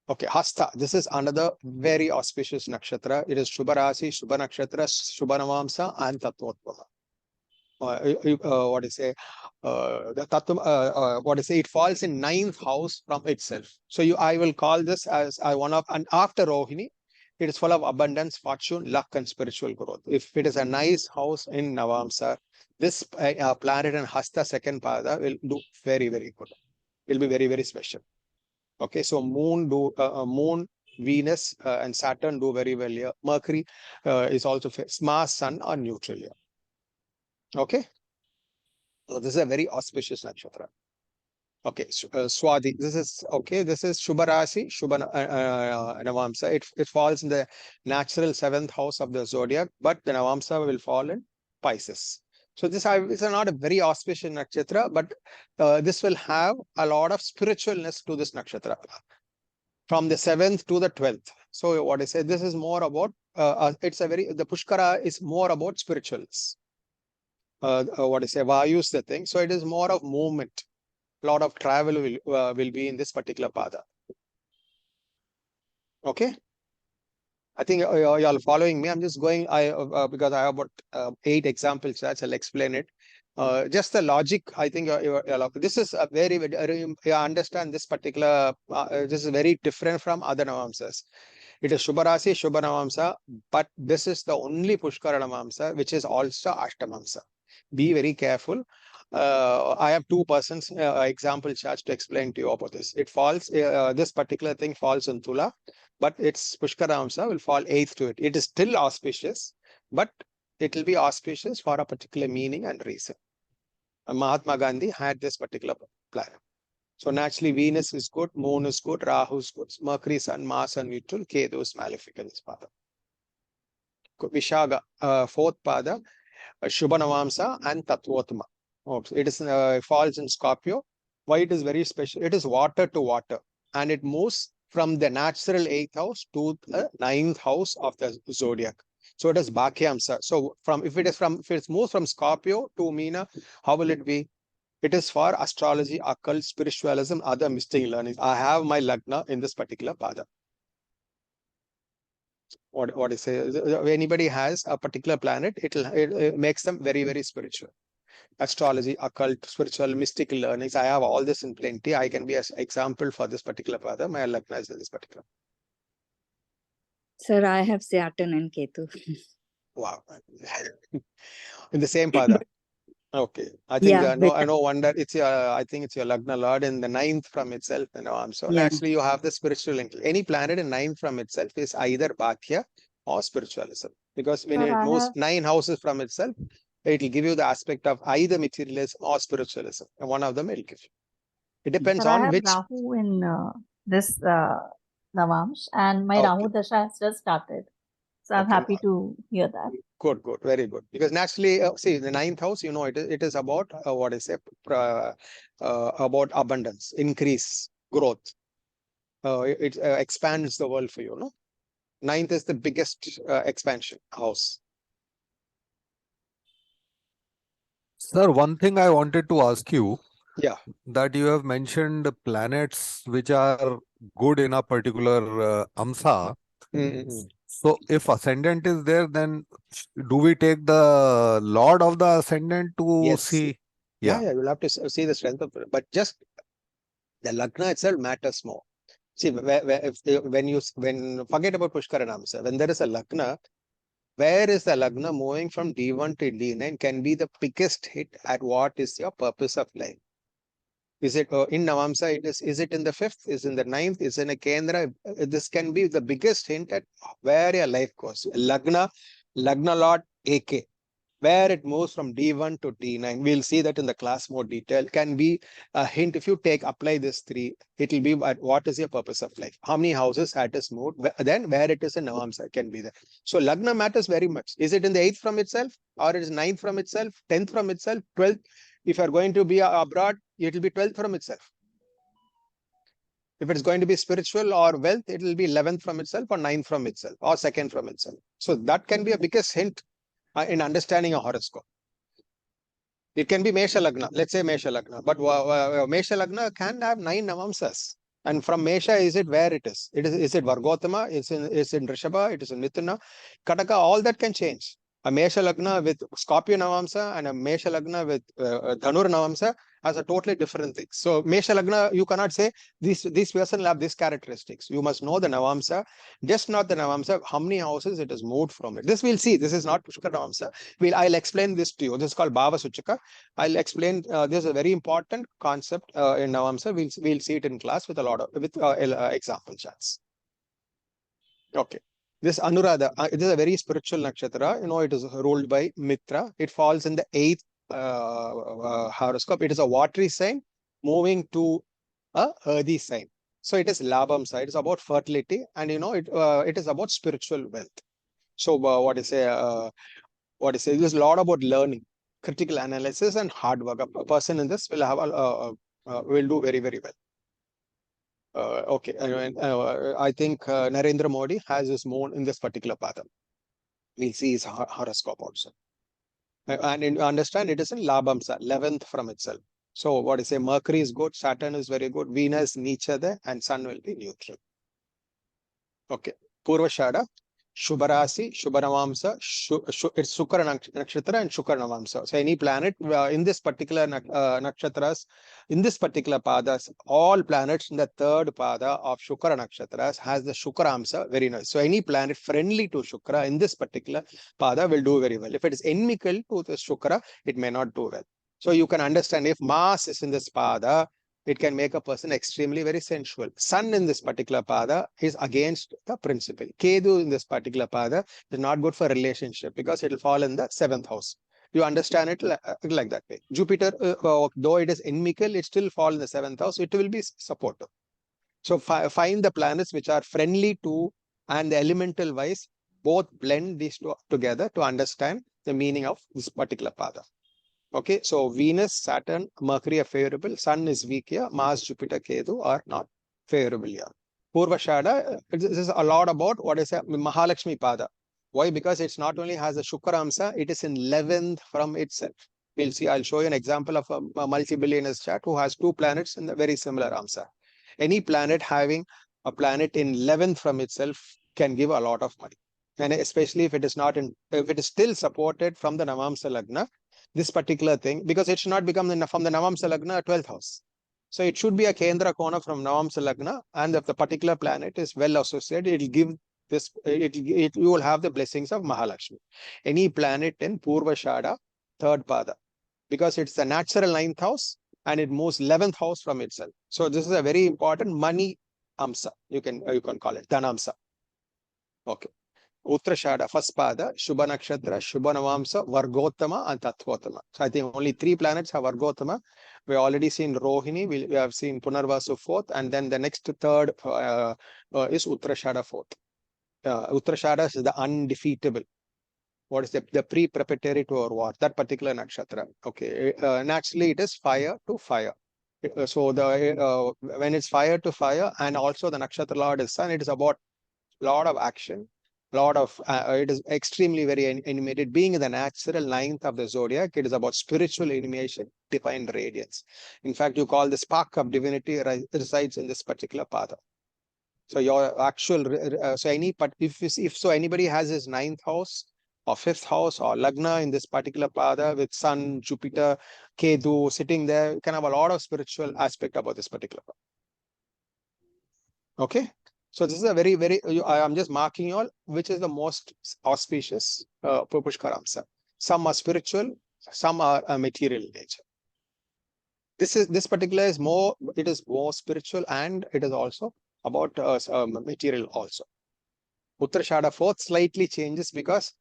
Okay, Hasta, this is another very auspicious nakshatra. It is Shubha Rasi, Shubha Nakshatra, Shubha Navamsa, and Tattvotama. It falls in 9th house from itself. So I will call this as one of, and after Rohini, it is full of abundance, fortune, luck, and spiritual growth. If it is a nice house in Navamsa, this planet and Hasta 2nd pada will do very, very good. It will be very, very special. Okay, so Moon, Venus, and Saturn do very well here. Mercury is also Mars, Sun are neutral here. Okay, so this is a very auspicious nakshatra. Okay, Swati, this is Shubha Rasi, Shubha Navamsa. It falls in the natural 7th house of the zodiac, but the Navamsa will fall in Pisces. So this is not a very auspicious nakshatra, but this will have a lot of spiritualness to this nakshatra from the 7th to the 12th. So what I say, this is more about the Pushkara is more about spiritualness. Vayu is the thing. So it is more of movement. A lot of travel will be in this particular pada. Okay. I think you are following me. I'm just going, because I have about 8 examples, so I'll explain it. Just the logic, I think this is a very, you understand this particular, this is very different from other Navamsas. It is Shubha Rasi, Shubha Navamsa, but this is the only Pushkar Navamsa, which is also Ashtamamsa. Be very careful. I have 2 persons example charts to explain to you about this. It falls, this particular thing falls in Tula, but its Pushkar Navamsa will fall 8th to it. It is still auspicious, but it will be auspicious for a particular meaning and reason. Mahatma Gandhi had this particular plan. So naturally, Venus is good, Moon is good, Rahu is good, Mercury, Sun, Mars are neutral, Ketu is malefic in this pada. Vishaga, 4th pada, Shubha Navamsa and Tattvotama. It is falls in Scorpio. Why it is very special? It is water to water, and it moves from the natural 8th house to the 9th house of the zodiac. So it is Bhakyamsa. So if it moves from Scorpio to Meena, how will it be? It is for astrology, occult, spiritualism, other mystic learnings. I have my Lagna in this particular pada. what is say? If anybody has a particular planet, it makes them very, very spiritual. Astrology, occult, spiritual, mystical learnings. I have all this in plenty. I can be an example for this particular pada. My lagna is in this particular. Sir, I have Saturn and Ketu. Wow. In the same pada. Okay. I think Yeah, no wonder it's your I think it's your Lagna Lord in the ninth from itself, so yeah. naturally you have the spiritual link. Any planet in ninth from itself is either Bhakya or spiritualism. Because when Sir, it I moves have 9 houses from itself, it will give you the aspect of either materialism or spiritualism. And one of them it will give you. It depends Sir, I on have which. Rahu in this Navamsh, and my Okay. Rahu Dasha has just started. So I'm Okay. happy to hear that. Good, very good. Because naturally, see, the ninth house, it is about what is it? About abundance, increase, growth. It expands the world for you, no? Ninth is the biggest expansion house. Sir, one thing I wanted to ask you. Yeah. That you have mentioned planets which are good in a particular amsa. So if ascendant is there, then do we take the Lord of the ascendant to see? Yeah, you'll have to see the strength of it. But just the Lagna itself matters more. See, when forget about Pushkar Navamsa, when there is a Lagna, where is the Lagna moving from D1 to D9 can be the biggest hit at what is your purpose of life. Is it in Navamsa? Is it in the fifth? Is in the ninth? Is in a Kendra? This can be the biggest hint at where your life goes. Lagna Lord AK. Where it moves from D1 to D9. We'll see that in the class more detail. Can be a hint. If you apply this 3, it will be what is your purpose of life? How many houses it is moved? Then where it is in Navamsa can be there. So Lagna matters very much. Is it in the 8th from itself? Or it is 9th from itself? 10th from itself? 12th? If you are going to be abroad, it will be 12th from itself. If it's going to be spiritual or wealth, it will be 11th from itself or 9th from itself or 2nd from itself. So that can be a biggest hint in understanding a horoscope. It can be Mesha Lagna, let's say Mesha Lagna, but Mesha Lagna can have 9 Navamsas. And from Mesha, is it where it is? Is it Vargotama? Is in Rishabha? It is in Mithuna? Kataka, all that can change. A Mesha Lagna with Scorpio Navamsa and a Mesha Lagna with Dhanur Navamsa has a totally different thing. So Mesha Lagna, you cannot say this person will have these characteristics. You must know the Navamsa, just not the Navamsa, how many houses it is moved from it. This we'll see. This is not Pushkar Navamsa. I'll explain this to you. This is called Bhava Suchaka. I'll explain. This is a very important concept in Navamsa. We'll see it in class with a lot of example charts. Okay. This Anuradha, it is a very spiritual nakshatra. It is ruled by Mitra. It falls in the 8th horoscope. It is a watery sign moving to a earthy sign. So it is Labhamsa. It is about fertility, and it is about spiritual wealth. So what is say? There's a lot about learning, critical analysis, and hard work. A person in this will have will do very, very well. Okay, I think Narendra Modi has his moon in this particular pattern. We'll see his horoscope also. And understand it is in Labhamsa, 11th from itself. So what is say? Mercury is good, Saturn is very good, Venus, Nietzsche there, and Sun will be neutral. Okay, Purvashada, Shubharasi, Shubharavamsa, it's Shukra Nakshatra and Shukra Navamsa. So any planet in this particular nakshatras, in this particular padas, all planets in the 3rd pada of Shukra Nakshatras has the Shukramsa, very nice. So any planet friendly to Shukra in this particular pada will do very well. If it is inimical to the Shukra, it may not do well. So you can understand if Mars is in this pada, it can make a person extremely very sensual. Sun in this particular pada is against the principle. Kedu in this particular pada is not good for relationship because it will fall in the 7th house. You understand it like that way. Jupiter, though it is inimical, it still falls in the 7th house. It will be supportive. So find the planets which are friendly to and the elemental wise, both blend these two together to understand the meaning of this particular pada. Okay, so Venus, Saturn, Mercury are favorable. Sun is weak here. Mars, Jupiter, Ketu are not favorable here. Purvashada, this is a lot about what is a Mahalakshmi Pada. Why? Because it's not only has a Shukramsa, it is in 11th from itself. We'll see. I'll show you an example of a multi-billionaires chart who has 2 planets in the very similar Amsa. Any planet having a planet in 11th from itself can give a lot of money. And especially if it is not if it is still supported from the Navamsa Lagna, this particular thing, because it should not become from the Navamsa Lagna 12th house. So it should be a Kendra Kona from Navamsa Lagna, and if the particular planet is well associated, it will give this, you will have the blessings of Mahalakshmi. Any planet in Purva Shada, third Pada, because it's the natural 9th house and it moves 11th house from itself. So this is a very important money Amsa. You can call it Dhanamsa. Okay. Uttarashada, first pada, Shubha Nakshatra, Shubha Navamsa, Vargottama, and Tattvotama. So I think only 3 planets have Vargottama. We already seen Rohini, we have seen Punarvasu fourth, and then the next third is Uttarashada fourth. Uttarashada is the undefeatable. What is the pre-preparatory to our war? That particular nakshatra. Okay, naturally it is fire to fire. So the when it's fire to fire, and also the nakshatra lord is sun, it is about lot of action. Lot of it is extremely very animated. Being the natural 9th of the zodiac, it is about spiritual animation, divine radiance. In fact, you call the spark of divinity resides in this particular path. So your actual so if so anybody has his 9th house or 5th house or lagna in this particular pada with sun, Jupiter, Ketu sitting there, you can have a lot of spiritual aspect about this particular path. Okay. So this is a very, very, I'm just marking you all, which is the most auspicious Pushkar Navamsa. Some are spiritual, some are material in nature. This particular is more, it is more spiritual, and it is also about material also. Uttarashada fourth slightly changes because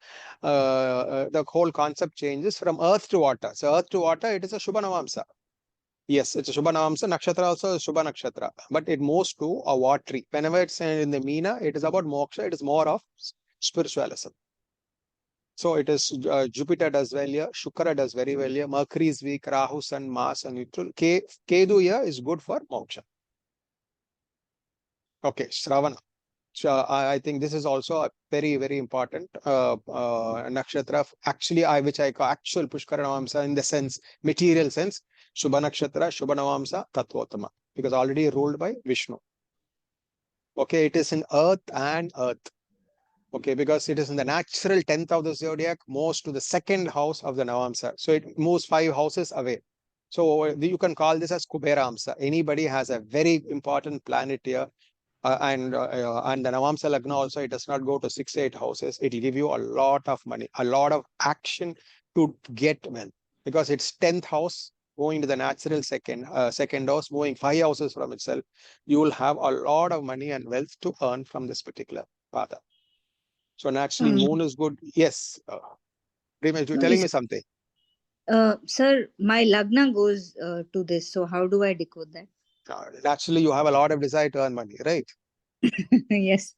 the whole concept changes from earth to water. So earth to water, it is a Shubha Navamsa. Yes, it's a Shubha Navamsa. Nakshatra also is Shubha Nakshatra, but it moves to a watery. Whenever it's in the Meena, it is about moksha. It is more of spiritualism. So it is Jupiter does well here, Shukra does very well here, Mercury is weak, Rahu, Sun, Mars, and neutral. Kedu here is good for moksha. Okay, Shravana. So I think this is also a very, very important nakshatra. Actually, which I call actual Pushkar Navamsa in the sense, material sense. Shubha Nakshatra, Shubha Navamsa, Tattvotama, because already ruled by Vishnu. Okay, it is in earth and earth. Okay, because it is in the natural 10th of the zodiac, moves to the 2nd house of the Navamsa. So it moves 5 houses away. So you can call this as Kubera Amsa. Anybody has a very important planet here. And the Navamsa Lagna also, it does not go to 6, 8 houses. It will give you a lot of money, a lot of action to get wealth, because it's 10th house going to the natural second house, moving 5 houses from itself. You will have a lot of money and wealth to earn from this particular pada. So naturally, moon is good. Yes, Remesh, you're telling me something. Sir, my lagna goes to this. So how do I decode that? Naturally, you have a lot of desire to earn money, right? Yes.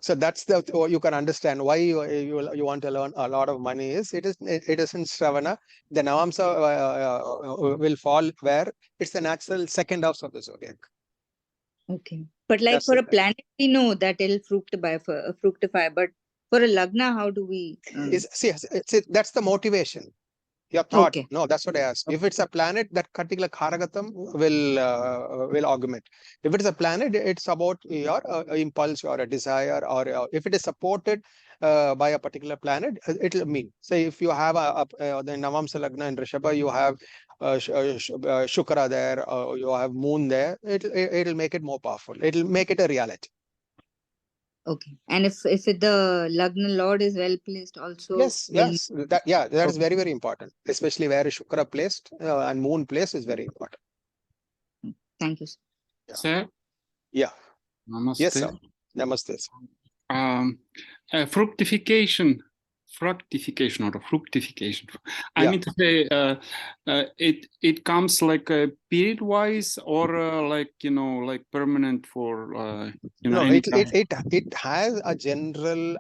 So that's the you can understand why you want to learn a lot of money is it is in Shravana. The Navamsa will fall where it's the natural 2nd house of the zodiac. Okay, but like that's for a planet, we know that it'll fructify. But for a lagna, how do we? See, that's the motivation. Your thought. Okay. No, that's what I asked. If it's a planet, that particular Karagatam will augment. If it's a planet, it's about your impulse or a desire, or if it is supported by a particular planet, it'll mean. Say if you have the Navamsa Lagna in Rishabha, you have Shukra there, you have Moon there, it'll make it more powerful. It'll make it a reality. Okay, and if the Lagna Lord is well placed, also yes, that is very, very important, especially where Shukra placed and Moon placed is very important. Thank you, sir. Yeah. Sir? Yeah. Namaste. Yes, sir. Namaste. Fructification or fructification. I mean to say, it comes like period wise, or like permanent for No, it has a general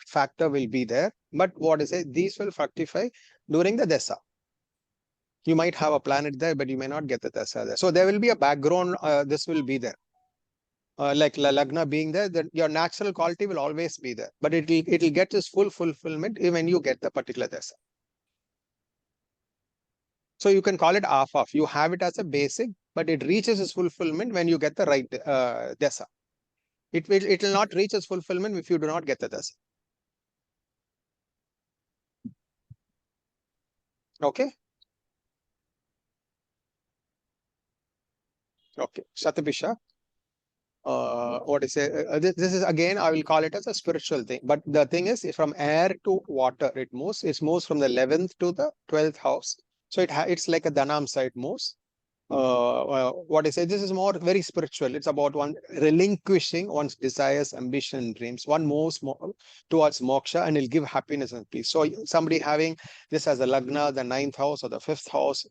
factor will be there, but what is it? These will fructify during the Dasha. You might have a planet there, but you may not get the Dasha there. So there will be a background. This will be there. Like Lagna being there, that your natural quality will always be there, but it'll get its full fulfillment when you get the particular Dasha. So you can call it half. You have it as a basic, but it reaches its fulfillment when you get the right Dasha. It will not reach its fulfillment if you do not get the Dasha. Okay. Okay. Shatapisha. What is it? This is again, I will call it as a spiritual thing. But the thing is, from air to water, it moves. It moves from the 11th to the 12th house. So it's like a Dhanamsa, it moves. What I say, this is more very spiritual. It's about one relinquishing one's desires, ambition, and dreams. One moves more towards moksha and it'll give happiness and peace. So somebody having this as a lagna, the 9th house or the 5th house,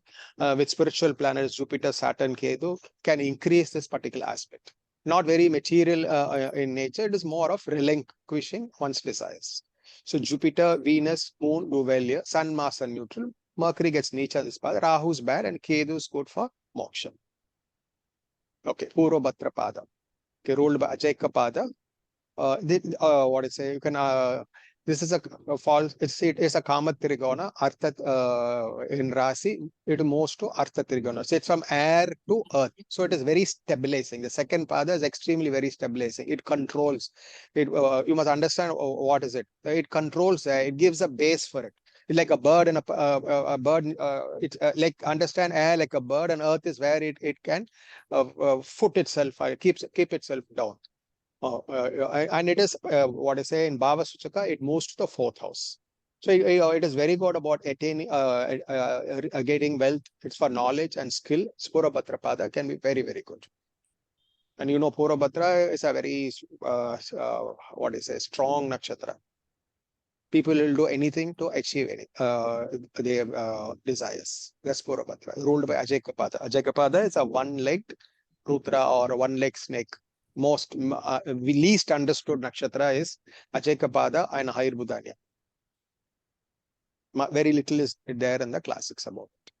with spiritual planets, Jupiter, Saturn, Ketu, can increase this particular aspect. Not very material in nature. It is more of relinquishing one's desires. So Jupiter, Venus, Moon do well here. Sun, Mars are neutral. Mercury gets Necha this path. Rahu's bad and Ketu is good for moksha. Okay, Purvabhadra Pada. Okay, ruled by Ajayka Pada. What I say, you can this is a false, it is a Kama Trigona, Artha in Rasi, it moves to Artha Trigona. So it's from air to earth. So it is very stabilizing. The second pada is extremely very stabilizing. It controls it. You must understand what is it. It controls, it gives a base for it. It's like a bird and a bird. It's like understand air like a bird, and earth is where it can foot itself, keep itself down. And it is what I say in Bhava Suchaka, it moves to the 4th house. So it is very good about attaining, getting wealth. It's for knowledge and skill. Purvabhadra Pada can be very, very good. And you know, Purvabhadra is a very, what I say, strong nakshatra. People will do anything to achieve their desires. That's Purvabhadra, ruled by Ajayka-pada. Ajayka-pada is a one-legged Rudra or a one-legged snake. Most least understood nakshatra is Ajayka-pada and Hayrbudanya. Very little is there in the classics about it.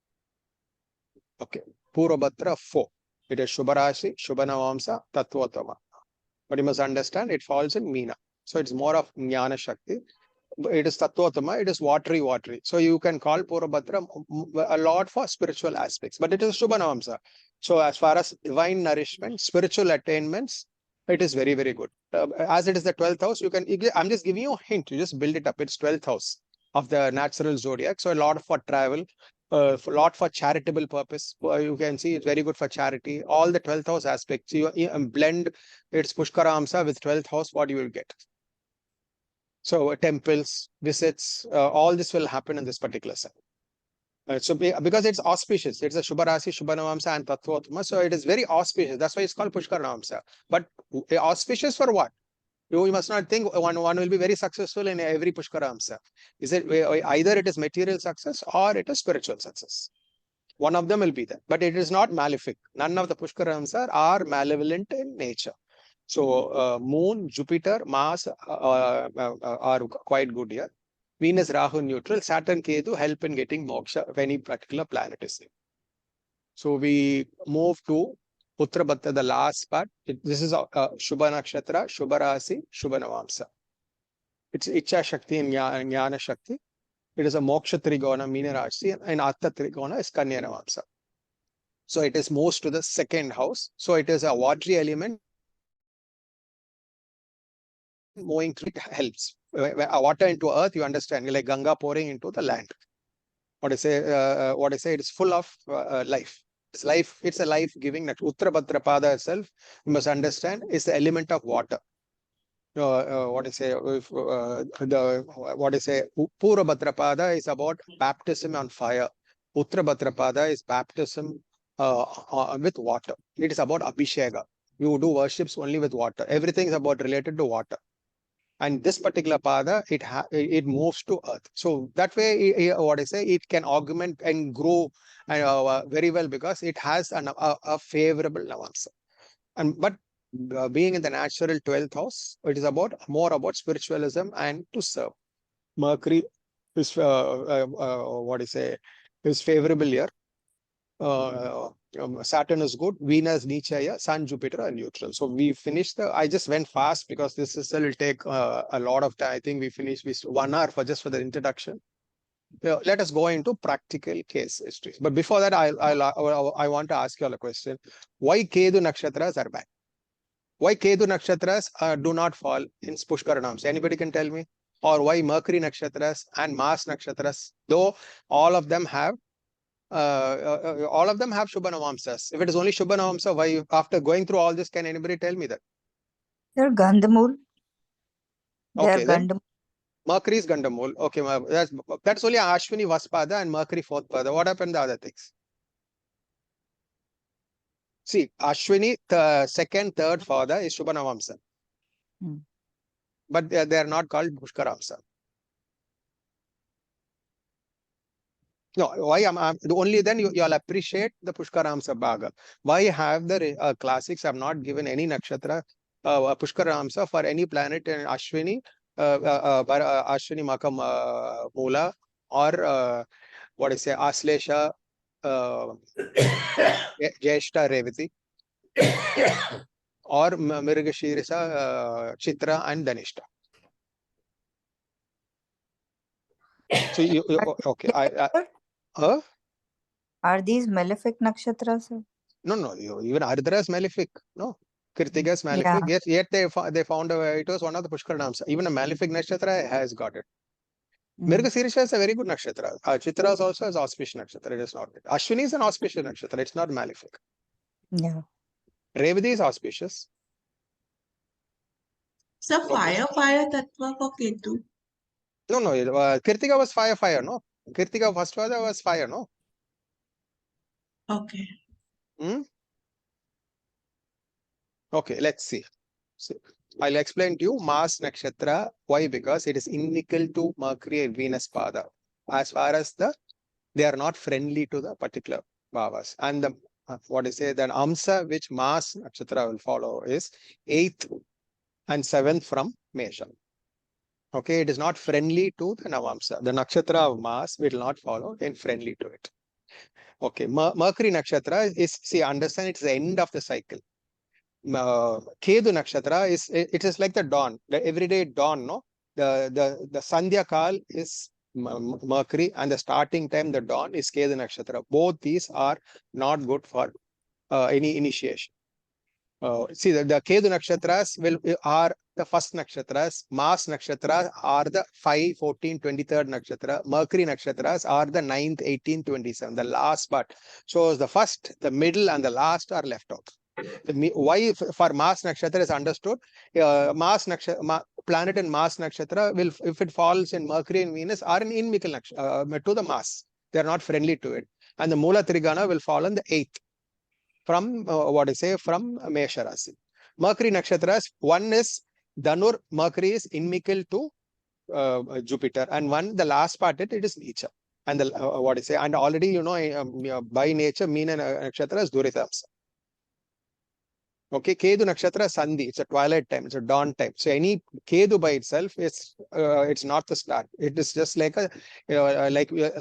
Okay, Purvabhadra 4. It is Shubharashi, Shubha Navamsa, Tattvotama. But you must understand it falls in Meena. So it's more of Jnana Shakti. It is Tattvotama, it is watery. So you can call Purvabhadra a lot for spiritual aspects, but it is Shubha Navamsa. So as far as divine nourishment, spiritual attainments, it is very, very good. As it is the 12th house, you can, I'm just giving you a hint, you just build it up. It's 12th house of the natural zodiac. So a lot for travel, a lot for charitable purpose. You can see it's very good for charity. All the 12th house aspects, you blend its Pushkar Navamsa with 12th house, what you will get. So temples, visits, all this will happen in this particular set. So because it's auspicious, it's a Shubharasi, Shubha Navamsa and Tattvotama. So it is very auspicious. That's why it's called Pushkar Navamsa. But auspicious for what? You must not think one will be very successful in every Pushkar Navamsa. Is it either it is material success or it is spiritual success? One of them will be there. But it is not malefic. None of the Pushkar Navamsa are malevolent in nature. So Moon, Jupiter, Mars are quite good here. Venus, Rahu neutral, Saturn, Ketu help in getting moksha if any particular planet is there. So we move to Uttarabhatta, the last part. This is Shubha Nakshatra, Shubha Rasi, Shubha Navamsa. It's Icha Shakti and Jnana Shakti. It is a Moksha Trigona, Meena Rasi, and Atta Trigona is Kanya Navamsa. So it is moves to the 2nd house. So it is a watery element. Moving through it helps. Water into earth, you understand, like Ganga pouring into the land. What I say, it is full of life. It's life. It's a life-giving. Uttarabhadra Pada itself, you must understand, is the element of water. What I say, Purvabhadra Pada is about baptism on fire. Uttarabhadra Pada is baptism with water. It is about Abhisheka. You do worships only with water. Everything is about related to water. And this particular pada, it moves to earth. So that way, what I say, it can augment and grow very well because it has a favorable navamsa. But being in the natural 12th house, it is more about spiritualism and to serve. Mercury is what I say is favorable here. Saturn is good, Venus, Nichaya, Sun, Jupiter are neutral. So we finished I just went fast because this will take a lot of time. I think we finished with 1 hour just for the introduction. Let us go into practical case histories. But before that, I want to ask you all a question. Why Ketu nakshatras are bad? Why Ketu nakshatras do not fall in Pushkar Navamsa? Anybody can tell me? Or why Mercury nakshatras and Mars nakshatras, though all of them have Shubha Navamsas. If it is only Shubha Navamsa, why after going through all this, can anybody tell me that? They're Gandhamul. Okay, then Mercury is Gandhamul. Okay, that's only Ashwini Vaspada and Mercury fourth pada. What happened to the other things? See, Ashwini, second, third pada is Shubha Navamsa. But they are not called Pushkar Navamsa. No, why only then you'll appreciate the Pushkar Navamsa Bhaga. Why have the classics have not given any nakshatra Pushkar Navamsa for any planet in Ashwini, Ashwini Makam Mula, or what is it, Aslesha, Jeshta Revati, or Mirgashirisa, Chitra and Dhanishta. So okay, are these malefic nakshatras? No, even Ardhra is malefic. No, Kritika is malefic. Yeah. Yes, yet they found it was one of the Pushkar Navamsa. Even a malefic nakshatra has got it. Mirgasirisha is a very good nakshatra. Chitra is also an auspicious nakshatra. It is not. Ashwini is an auspicious nakshatra. It's not malefic. Yeah. Revati is auspicious. So fire tattva for Ketu. No. Kritika was fire. No, Kritika first was fire. No. Okay. Okay, let's see. I'll explain to you Mars Nakshatra. Why? Because it is inimical to Mercury and Venus Pada. As far as they are not friendly to the particular Bhavas. And the then Amsa, which Mars Nakshatra will follow, is 8th and 7th from Mesha. Okay, it is not friendly to the Navamsa. The Nakshatra of Mars will not follow and friendly to it. Okay, Mercury Nakshatra is, understand it's the end of the cycle. Kedu Nakshatra is like the dawn, the everyday dawn, no? The Sandhya Kal is Mercury and the starting time, the dawn, is Kedu Nakshatra. Both these are not good for any initiation. See, the Kedu Nakshatras are the first Nakshatras. Mars Nakshatras are the 5, 14, 23rd Nakshatra. Mercury Nakshatras are the 9th, 18th, 27th, the last part. So the first, the middle and the last are left out. Why for Mars Nakshatra is understood. Planet in Mars Nakshatra will, if it falls in Mercury and Venus, are an inimical to the Mars. They are not friendly to it. And the Mula Trigana will fall on the 8th from from Mesha Rasi. Mercury Nakshatras, one is Dhanur, Mercury is inimical to Jupiter, and the last part it is nature. And and already by nature Meena Nakshatra is Duritamsa. Okay, Kedu Nakshatra Sandhi, it's a twilight time, it's a dawn time. So any Kedu by itself is it's not the start. It is just like a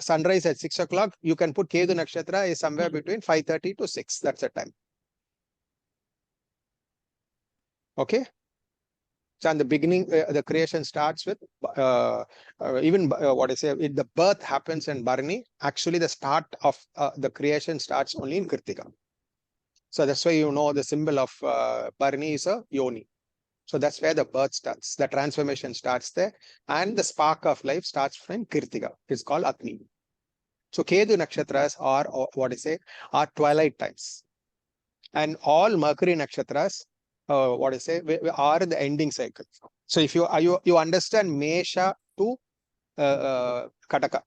sunrise at 6 o'clock. You can put Kedu Nakshatra is somewhere between 5:30 to 6. That's the time. Okay. So in the beginning, the creation starts with the birth happens in Bharani. Actually, the start of the creation starts only in Kritika. So that's why the symbol of Bharani is a yoni. So that's where the birth starts. The transformation starts there. And the spark of life starts from Kritika. It's called Agni. So Kedu Nakshatras are twilight times. And all Mercury Nakshatras, are the ending cycle. So if you understand Mesha to Kataka,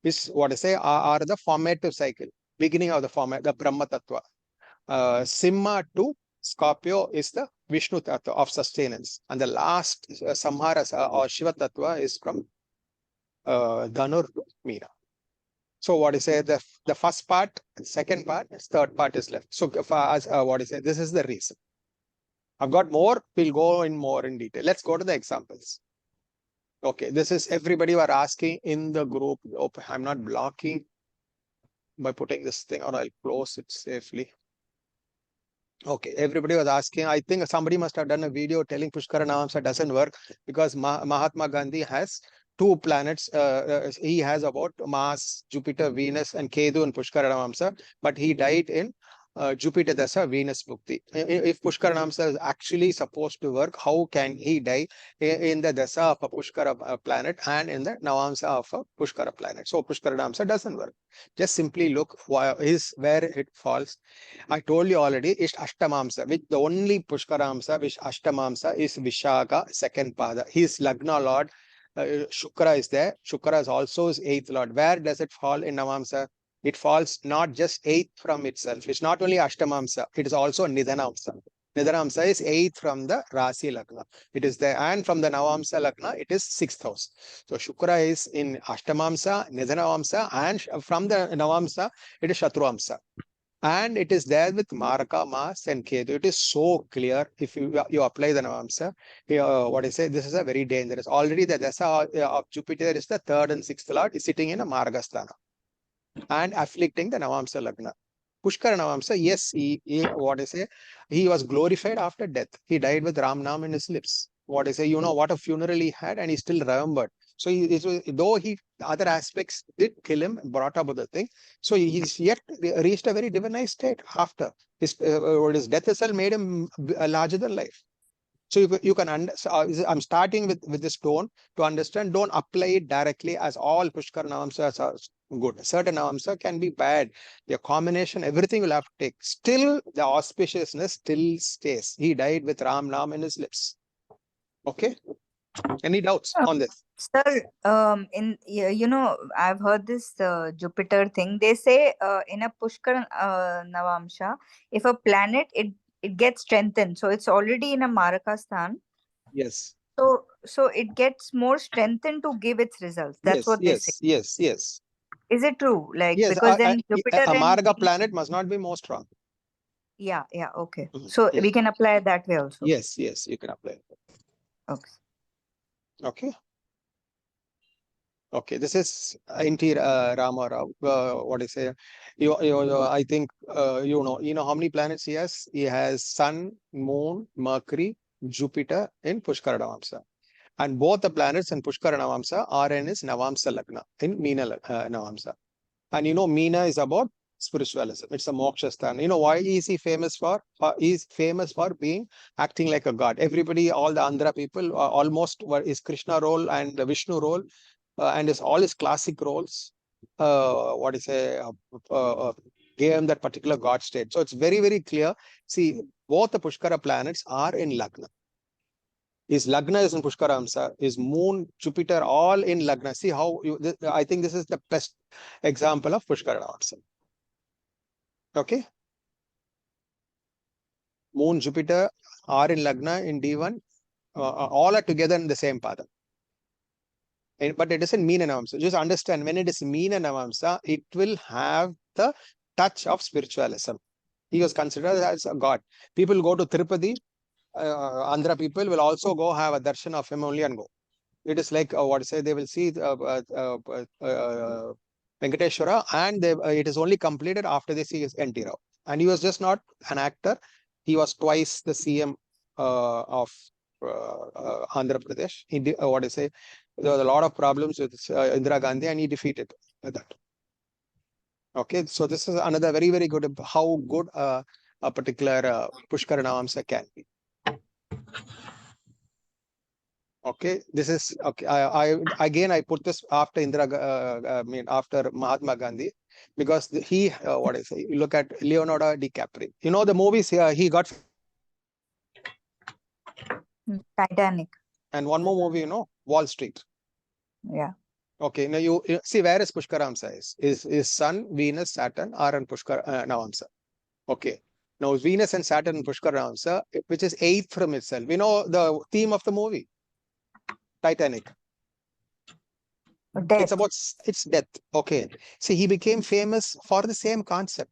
is are the formative cycle, beginning of the Brahma Tattva. Simha to Scorpio is the Vishnu Tattva of sustenance, and the last Samhara or Shiva Tattva is from Dhanur to Meena. So the first part, second part, third part is left. So this is the reason. I've got more. We'll go in more in detail. Let's go to the examples. Okay, this is everybody were asking in the group. I'm not blocking by putting this thing, or I'll close it safely. Okay, everybody was asking. I think somebody must have done a video telling Pushkar Navamsa doesn't work because Mahatma Gandhi has 2 planets. He has about Mars, Jupiter, Venus, and Ketu and Pushkar Navamsa, but he died in Jupiter Dasha, Venus Bhukti. If Pushkar Navamsa is actually supposed to work, how can he die in the Dasha of a Pushkara planet and in the Navamsa of a Pushkara planet? So Pushkar Navamsa doesn't work. Just simply look where it falls. I told you already, it's Ashtamamsa, which the only Pushkar Navamsa which Ashtamamsa is Vishaka, second pada. His Lagna Lord, Shukra is there. Shukra is also his 8th Lord. Where does it fall in Navamsa? It falls not just 8th from itself. It's not only Ashtamamsa, it is also Nidhanamsa. Nidhanamsa is 8th from the Rasi Lagna. It is there. And from the Navamsa Lagna, it is 6th house. So Shukra is in Ashtamamsa, Nidhanamsa, and from the Navamsa, it is Shatruamsa. And it is there with Maraka, Mas, and Ketu. It is so clear if you apply the Navamsa. What I say, this is a very dangerous. Already the Dasha of Jupiter is the 3rd and 6th Lord, is sitting in a Margasthana and afflicting the Navamsa Lagna. Pushkar Navamsa, yes, he was glorified after death. He died with Ram Nam in his lips. What I say, what a funeral he had, and he still remembered. So though other aspects did kill him, brought up the thing, so he's yet reached a very divinized state after his death itself made him larger than life. So you can I'm starting with this tone to understand. Don't apply it directly as all Pushkar Navamsas are good. Certain Navamsa can be bad. The combination, everything will have to take. Still, the auspiciousness still stays. He died with Ram Nam in his lips. Okay. Any doubts on this? Sir, I've heard this Jupiter thing. They say in a Pushkar Navamsa, if a planet it gets strengthened, so it's already in a Marakasthan. Yes. So it gets more strengthened to give its results. That's what they say. Yes. Is it true? Like, yes, because then Jupiter a Marga planet must not be more strong. Yeah, okay. So we can apply it that way also. Yes, you can apply it. Okay. Okay, this is N.T. Rama Rao. What I say? I think you know how many planets he has? He has Sun, Moon, Mercury, Jupiter in Pushkar Navamsa. And both the planets in Pushkar Navamsa are in his Navamsa Lagna, in Meena Navamsa. And Meena is about spiritualism. It's a moksha sthana. Why is he famous for? He's famous for acting like a god. Everybody, all the Andhra people, almost is Krishna role and the Vishnu role. And all his classic roles, gave him that particular god state. So it's very, very clear. See, both the Pushkara planets are in Lagna. His Lagna is in Pushkara Navamsa. His Moon, Jupiter, all in Lagna. See how I think this is the best example of Pushkara Navamsa. Okay. Moon, Jupiter are in Lagna in D1. All are together in the same pada. But it is in Meena Navamsa. Just understand, when it is Meena Navamsa, it will have the touch of spiritualism. He was considered as a god. People go to Tirupati, Andhra people will also go have a darshan of him only and go. It is like, they will see Venkateshwara, and it is only completed after they see his N.T. Rao. And he was just not an actor. He was twice the CM of Andhra Pradesh. He did, there was a lot of problems with Indira Gandhi, and he defeated that. Okay, so this is another very, very good, how good a particular Pushkar Navamsa can be. Okay, this is okay. I put this after after Mahatma Gandhi, because he you look at Leonardo DiCaprio. The movies here he got Titanic. And one more movie, Wall Street. Yeah. Okay, now you see where is Pushkar Navamsa is Sun, Venus, Saturn are in Pushkar Navamsa. Okay, now Venus and Saturn in Pushkar Navamsa, which is 8th from itself. The theme of the movie, Titanic. Death. It's death. Okay, see, he became famous for the same concept.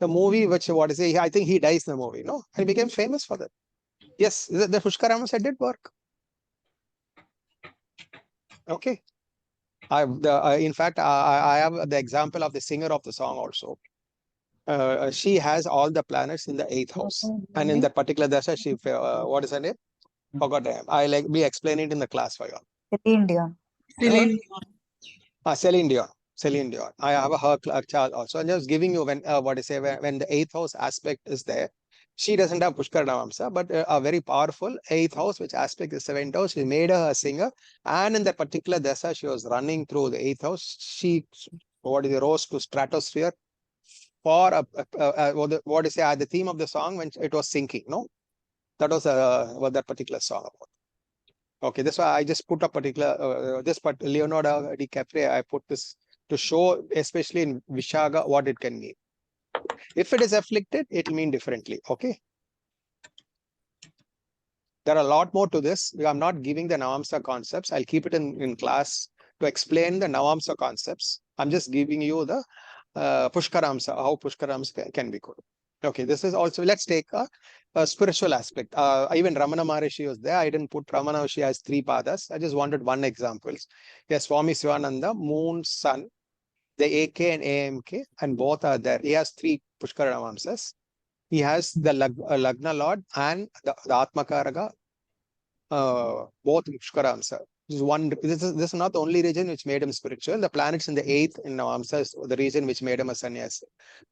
The movie, which I think he dies in the movie, and he became famous for that. Yes, the Pushkar Navamsa did work. Okay. In fact, I have the example of the singer of the song also. She has all the planets in the 8th house, and in that particular dasha, she what is her name? Forgot her name. I'll be explaining it in the class for you all. Celine Dion. Celine Dion. Celine Dion. I have a her chart also. I'm just giving you when when the 8th house aspect is there. She doesn't have Pushkar Navamsa, but a very powerful 8th house, which aspect is 7th house. She made her a singer, and in that particular Dasha, she was running through the 8th house. She rose to stratosphere for the theme of the song when it was sinking. No, that was what that particular song about. Okay, that's why I just put a particular Leonardo DiCaprio. I put this to show, especially in Vishaga, what it can mean. If it is afflicted, it will mean differently. Okay. There are a lot more to this. I'm not giving the Navamsa concepts. I'll keep it in class to explain the Navamsa concepts. I'm just giving you the Pushkaramsa, how Pushkaramsa can be good. Okay, this is also, let's take a spiritual aspect. Even Ramana Maharishi was there. I didn't put Ramana, she has 3 padas. I just wanted one example. Yes, Swami Sivananda, moon, sun, the AK and AMK, and both are there. He has 3 Pushkar Navamsas. He has the Lagna Lord and the Atmakaraga, both Pushkaramsa. This is not the only reason which made him spiritual. The planets in the 8th in Navamsa is the reason which made him a sannyasi.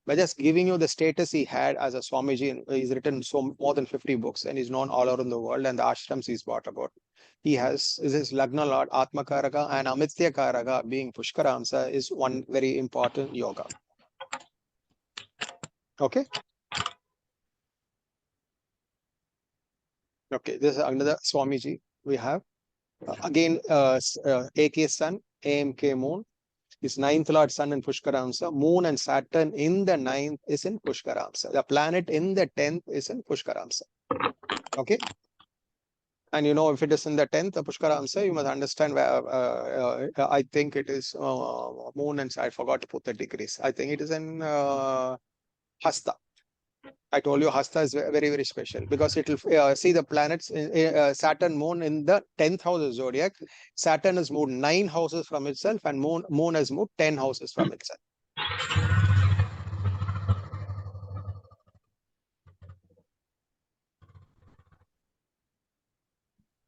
By just giving you the status he had as a Swamiji, he's written more than 50 books and he's known all over the world, and the ashrams he's brought about. He has his Lagna Lord, Atmakaraga, and Amitya Karaga being Pushkaramsa is one very important yoga. Okay. Okay, this is another Swamiji we have. Again, AK Sun, AMK Moon. His 9th Lord Sun in Pushkaramsa. Moon and Saturn in the 9th is in Pushkaramsa. The planet in the 10th is in Pushkaramsa. Okay. And you know, if it is in the 10th, Pushkaramsa, you must understand where I think it is Moon and I forgot to put the degrees. I think it is in Hasta. I told you Hasta is very, very special because it will see the planets, Saturn, Moon in the 10th house of Zodiac. Saturn has moved 9 houses from itself and Moon has moved 10 houses from itself.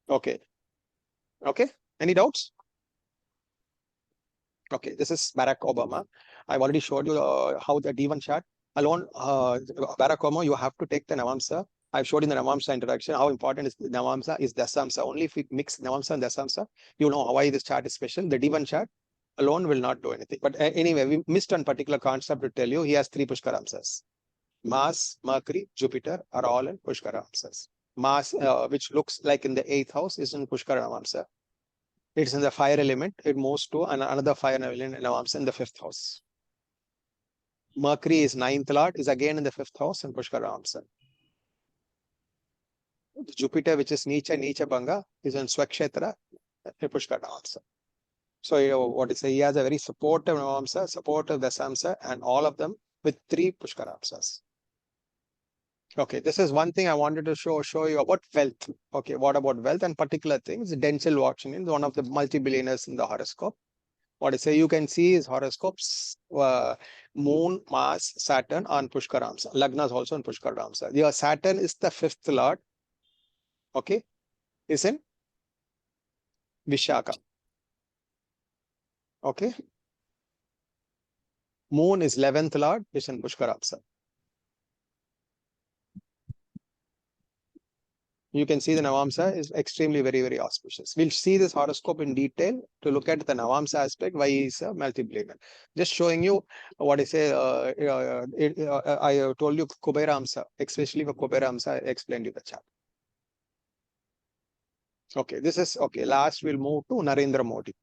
Okay. Okay. Any doubts? Okay. This is Barack Obama. I've already showed you how the D1 chart alone, Barack Obama, you have to take the Navamsa. I've showed in the Navamsa introduction how important is the Navamsa is Dasamsa. Only if we mix Navamsa and Dasamsa, you know why this chart is special. The D1 chart alone will not do anything. But anyway, we missed one particular concept to tell you. He has 3 Pushkaramsas. Mars, Mercury, Jupiter are all in Pushkaramsas. Mars, which looks like in the 8th house, is in Pushkaramsa. It's in the fire element. It moves to another fire element in Navamsa in the 5th house. Mercury is 9th Lord, is again in the 5th house in Pushkaramsa. Jupiter, which is Nicha Banga, is in Swakshetra, Pushkaramsa. So he has a very supportive Navamsa, supportive Dasamsa, and all of them with 3 Pushkaramsas. Okay, this is one thing I wanted to show you about wealth. Okay, what about wealth and particular things? Denzel Washington is one of the multi-billionaires in the horoscope. You can see his horoscopes, Moon, Mars, Saturn on Pushkaramsa. Lagna is also on Pushkaramsa. Your Saturn is the 5th Lord. Okay, is in Vishaka. Okay. Moon is 11th Lord, is in Pushkaramsa. You can see the Navamsa is extremely very, very auspicious. We'll see this horoscope in detail to look at the Navamsa aspect, why he is a multi-billionaire. Just showing you what I say. I told you Kuberamsa, especially for Kuberamsa, I explained you the chart. Okay, this is okay. Last, we'll move to Narendra Modi.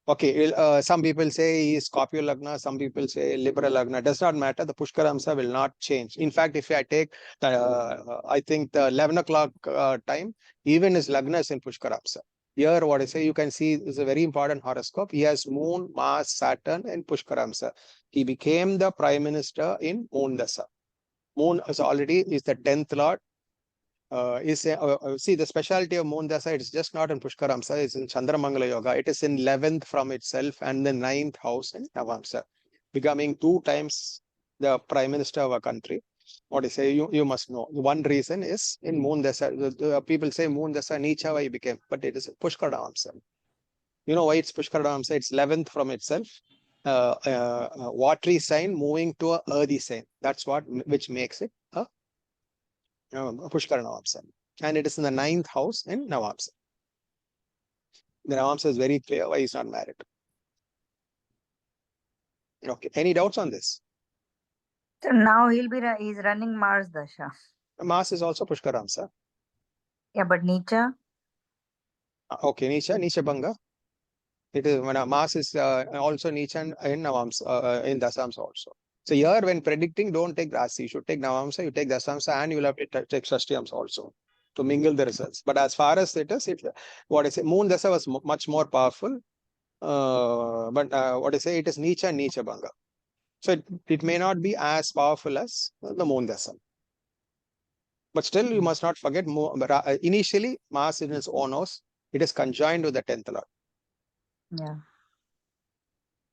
Okay, some people say he is Scorpio Lagna, some people say Libra Lagna. Does not matter. The Pushkaramsa will not change. In fact, if I take I think the 11 o'clock time, even his Lagna is in Pushkaramsa. Here, what I say, you can see is a very important horoscope. He has Moon, Mars, Saturn, and Pushkaramsa. He became the Prime Minister in Moon Dasa. Moon is the 10th Lord. See the specialty of Moon Dasa, it's just not in Pushkaramsa, it's in Chandramangala Yoga. It is in 11th from itself and the 9th house in Navamsa, becoming 2 times the Prime Minister of a country. You must know. One reason is in Moon Dasa, people say Moon Dasa Nicha why he became, but it is Pushkar Navamsa. You know why it's Pushkar Navamsa? It's 11th from itself watery sign moving to a earthy sign. That's which makes it a Pushkar Navamsa. And it is in the 9th house in Navamsa. The Navamsa is very clear why he's not married. Okay. Any doubts on this? So now he's running Mars Dasha. Mars is also Pushkar Navamsa. Yeah, but Nicha? Okay, Nicha Banga. It is when Mars is also Nicha in Navamsa, in Dasamsa also. So here when predicting, don't take Rasi. You should take Navamsa, you take Dasamsa, and you will have to take Shashtiyamsa also to mingle the results. But as far as it is, what I say, Moon Dasa was much more powerful. But what I say, it is Nicha and Nicha Banga. So it may not be as powerful as the Moon Dasa. But still, you must not forget, initially, Mars in its own house, it is conjoined with the 10th Lord. Yeah.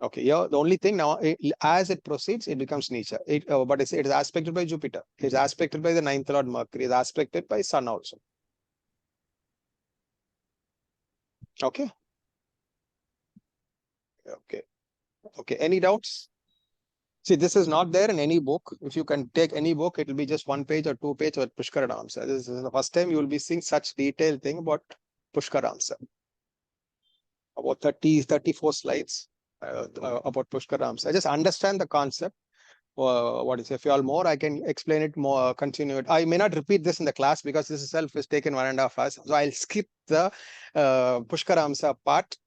Okay, yeah, the only thing now, as it proceeds, it becomes Nicha. But it is aspected by Jupiter. It is aspected by the 9th Lord Mercury. It is aspected by Sun also. Okay. Okay. Okay. Any doubts? See, this is not there in any book. If you can take any book, it will be just 1 page or 2 page with Pushkar Navamsa. This is the first time you will be seeing such detailed thing about Pushkar Navamsa. About 34 slides about Pushkar Navamsa. Just understand the concept. What is, if you all more, I can explain it more, continue it. I may not repeat this in the class because this itself is taken 1.5 hours. So I'll skip the Pushkar Navamsa part.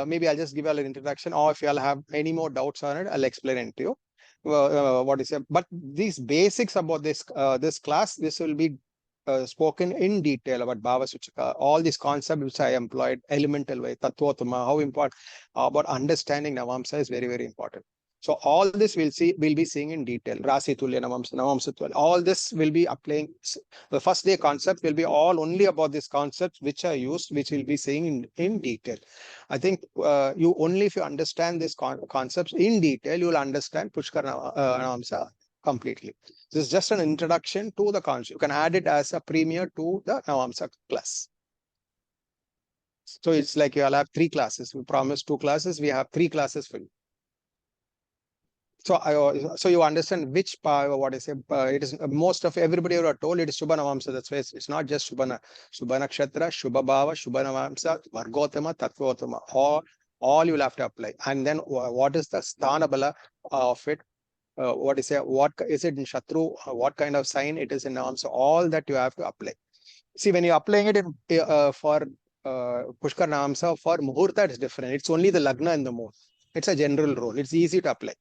Maybe I'll just give you an introduction, or if you all have any more doubts on it, I'll explain it to you. What is it? But these basics about this class, this will be spoken in detail about Bhava Suchaka, all these concepts which I employed, elemental way, Tattvotama, how important about understanding Navamsa is very, very important. So all this we'll be seeing in detail. Rasi Tulya Navamsa, Navamsa Tulya. All this will be applying. The first day concept will be all only about these concepts which are used, which we'll be seeing in detail. I think if you understand these concepts in detail, you will understand Pushkar Navamsa completely. This is just an introduction to the concept. You can add it as a premier to the Navamsa class. So it's like you all have 3 classes. We promised 2 classes. We have 3 classes for you. So you understand which part, what I say, it is most of everybody who are told it is Shubha Navamsa. That's why it's not just Shubha Nakshatra, Shubha Bhava, Shubha Navamsa, Vargotama, Tattvotama. All you will have to apply. And then what is the Sthana Bala of it? What is it in Shatru? What kind of sign it is in Navamsa? All that you have to apply. See, when you're applying it for Pushkar Navamsa, for Muhurta, it's different. It's only the Lagna and the Moon. It's a general rule. It's easy to apply.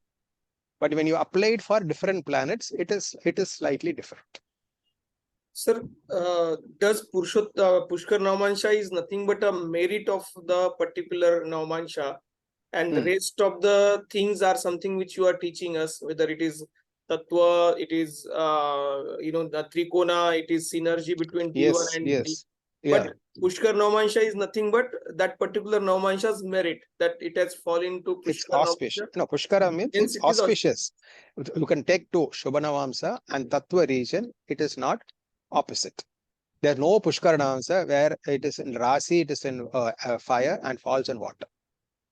But when you apply it for different planets, it is slightly different. Sir, does Pushkar Navamsa is nothing but a merit of the particular Navamsa, and the rest of the things are something which you are teaching us, whether it is Tattva, it is the Trikona, it is synergy between D1 and D. Yeah. But Pushkar Navamsa is nothing but that particular Navamsa's merit, that it has fallen to Pushkar. It's auspicious. No, Pushkara means it's auspicious. You can take 2, Shubha Navamsa and Tattva region. It is not opposite. There is no Pushkar Navamsa where it is in Rasi, it is in fire and falls in water.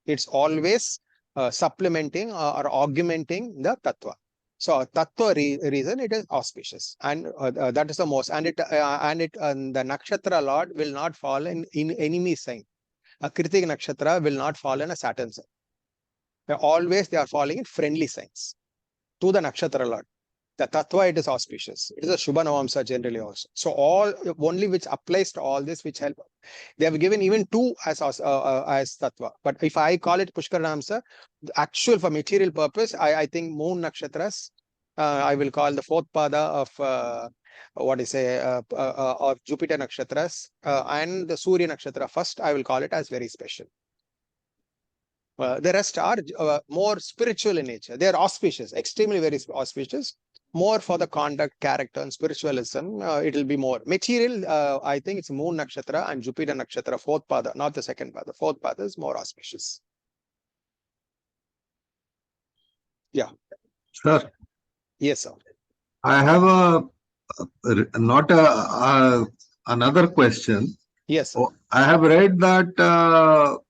It's always supplementing or augmenting the Tattva. So Tattva reason it is auspicious, and that is the most. And the Nakshatra Lord will not fall in enemy sign. A Kritika Nakshatra will not fall in a Saturn sign. They are falling in friendly signs to the Nakshatra Lord. The Tattva, it is auspicious. It is a Shubha Navamsa generally also. So all only which applies to all this, which help. They have given even 2 as Tattva. But if I call it Pushkar Navamsa, actual for material purpose, I think Moon Nakshatras, I will call the 4th pada of of Jupiter Nakshatras and the Surya Nakshatra first, I will call it as very special. The rest are more spiritual in nature. They are auspicious, extremely very auspicious. More for the conduct, character, and spiritualism. It will be more material. I think it's Moon Nakshatra and Jupiter Nakshatra, 4th pada, not the 2nd pada. 4th pada is more auspicious. Yeah. Sir. Yes, sir. I have another question. Yes, sir. I have read that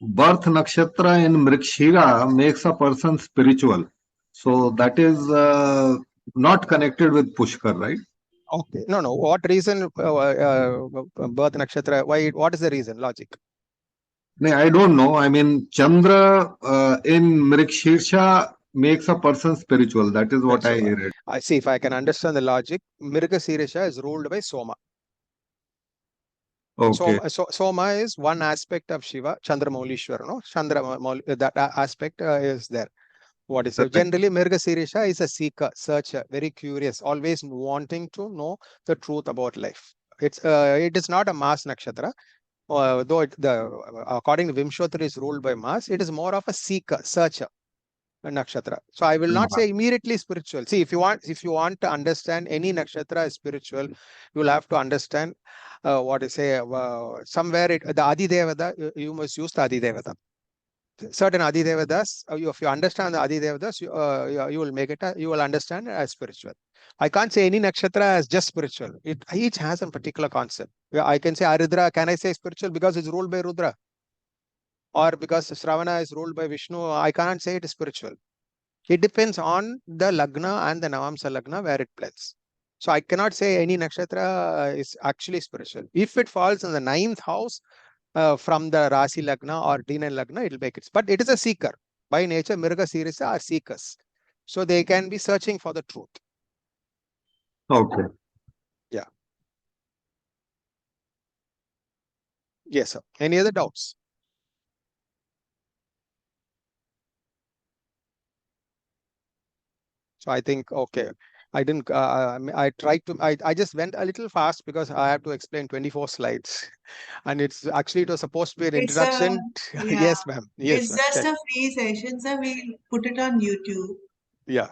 birth nakshatra in Mrikshira makes a person spiritual. So that is not connected with Pushkar, right? Okay. No. What reason? Birth nakshatra. Why? What is the reason? Logic. No, I don't know. I mean, Chandra in Mrikshirsha makes a person spiritual. That is what I read. I see. If I can understand the logic, Mirgasirisha is ruled by Soma. Okay. Soma is one aspect of Shiva, Chandramaulishwar, no? That aspect is there. What is it? Generally, Mirgasirisha is a seeker, searcher, very curious, always wanting to know the truth about life. It is not a Mas nakshatra. Though according to Vimshottara is ruled by Mars, it is more of a seeker, searcher nakshatra. So I will not say immediately spiritual. See, if you want to understand any nakshatra is spiritual, you will have to understand what I say. Somewhere the Adi Devada, you must use the Adi Devada. Certain Adi Devadas, if you understand the Adi Devadas, you will make it. You will understand it as spiritual. I can't say any nakshatra as just spiritual. Each has a particular concept. I can say Aridra. Can I say spiritual because it's ruled by Rudra? Or because Shravana is ruled by Vishnu, I can't say it is spiritual. It depends on the Lagna and the Navamsa Lagna where it blends. So I cannot say any nakshatra is actually spiritual. If it falls in the 9th house from the Rasi Lagna or D9 Lagna, it will make it. But it is a seeker. By nature, Mirga Sirisa are seekers. So they can be searching for the truth. Okay. Yeah. Yes, sir. Any other doubts? So I think, okay, I didn't, I tried to, I just went a little fast because I have to explain 24 slides. And it was supposed to be an introduction. Yes, ma'am. Yes, it's just a free session, sir. We'll put it on YouTube. Yeah.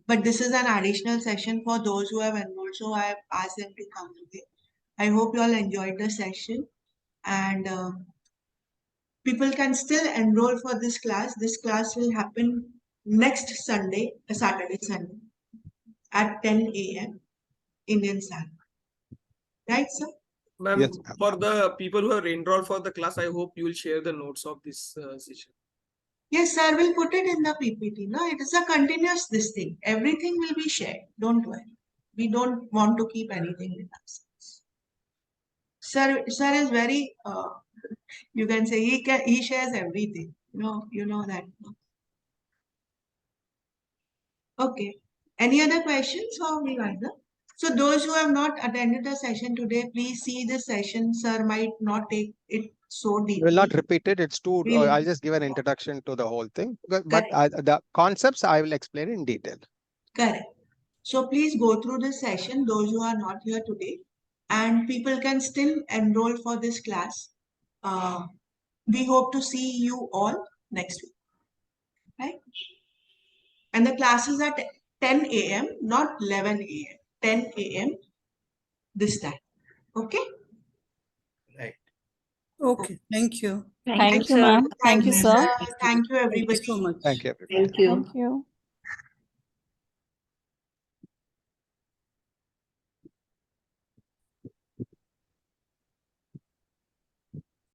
But this is an additional session for those who have enrolled. So I have asked them to come today. I hope you all enjoyed the session. And people can still enroll for this class. This class will happen next Sunday, Saturday, Sunday at 10 a.m. Indian Standard. Right, sir? Ma'am, Yes, for the people who are enrolled for the class, I hope you will share the notes of this session. Yes, sir. We'll put it in the PPT. No, it is a continuous this thing. Everything will be shared. Don't worry. We don't want to keep anything with us. Sir is very. You can say he shares everything. You know that. Okay. Any other questions for Vivanda? So those who have not attended the session today, please see the session. Sir might not take it so deeply. Will not repeat it. It's too. I'll just give an introduction to the whole thing. But the concepts I will explain in detail. Correct. So please go through this session, those who are not here today, and people can still enroll for this class. We hope to see you all next week. Right? And the classes are 10 a.m., not 11 a.m. 10 a.m. this time. Okay? Right. Okay. Thank you. Thank you, ma'am. Thank you, sir. Thank you, everybody. Thank you so much. Thank you, everybody. Thank you.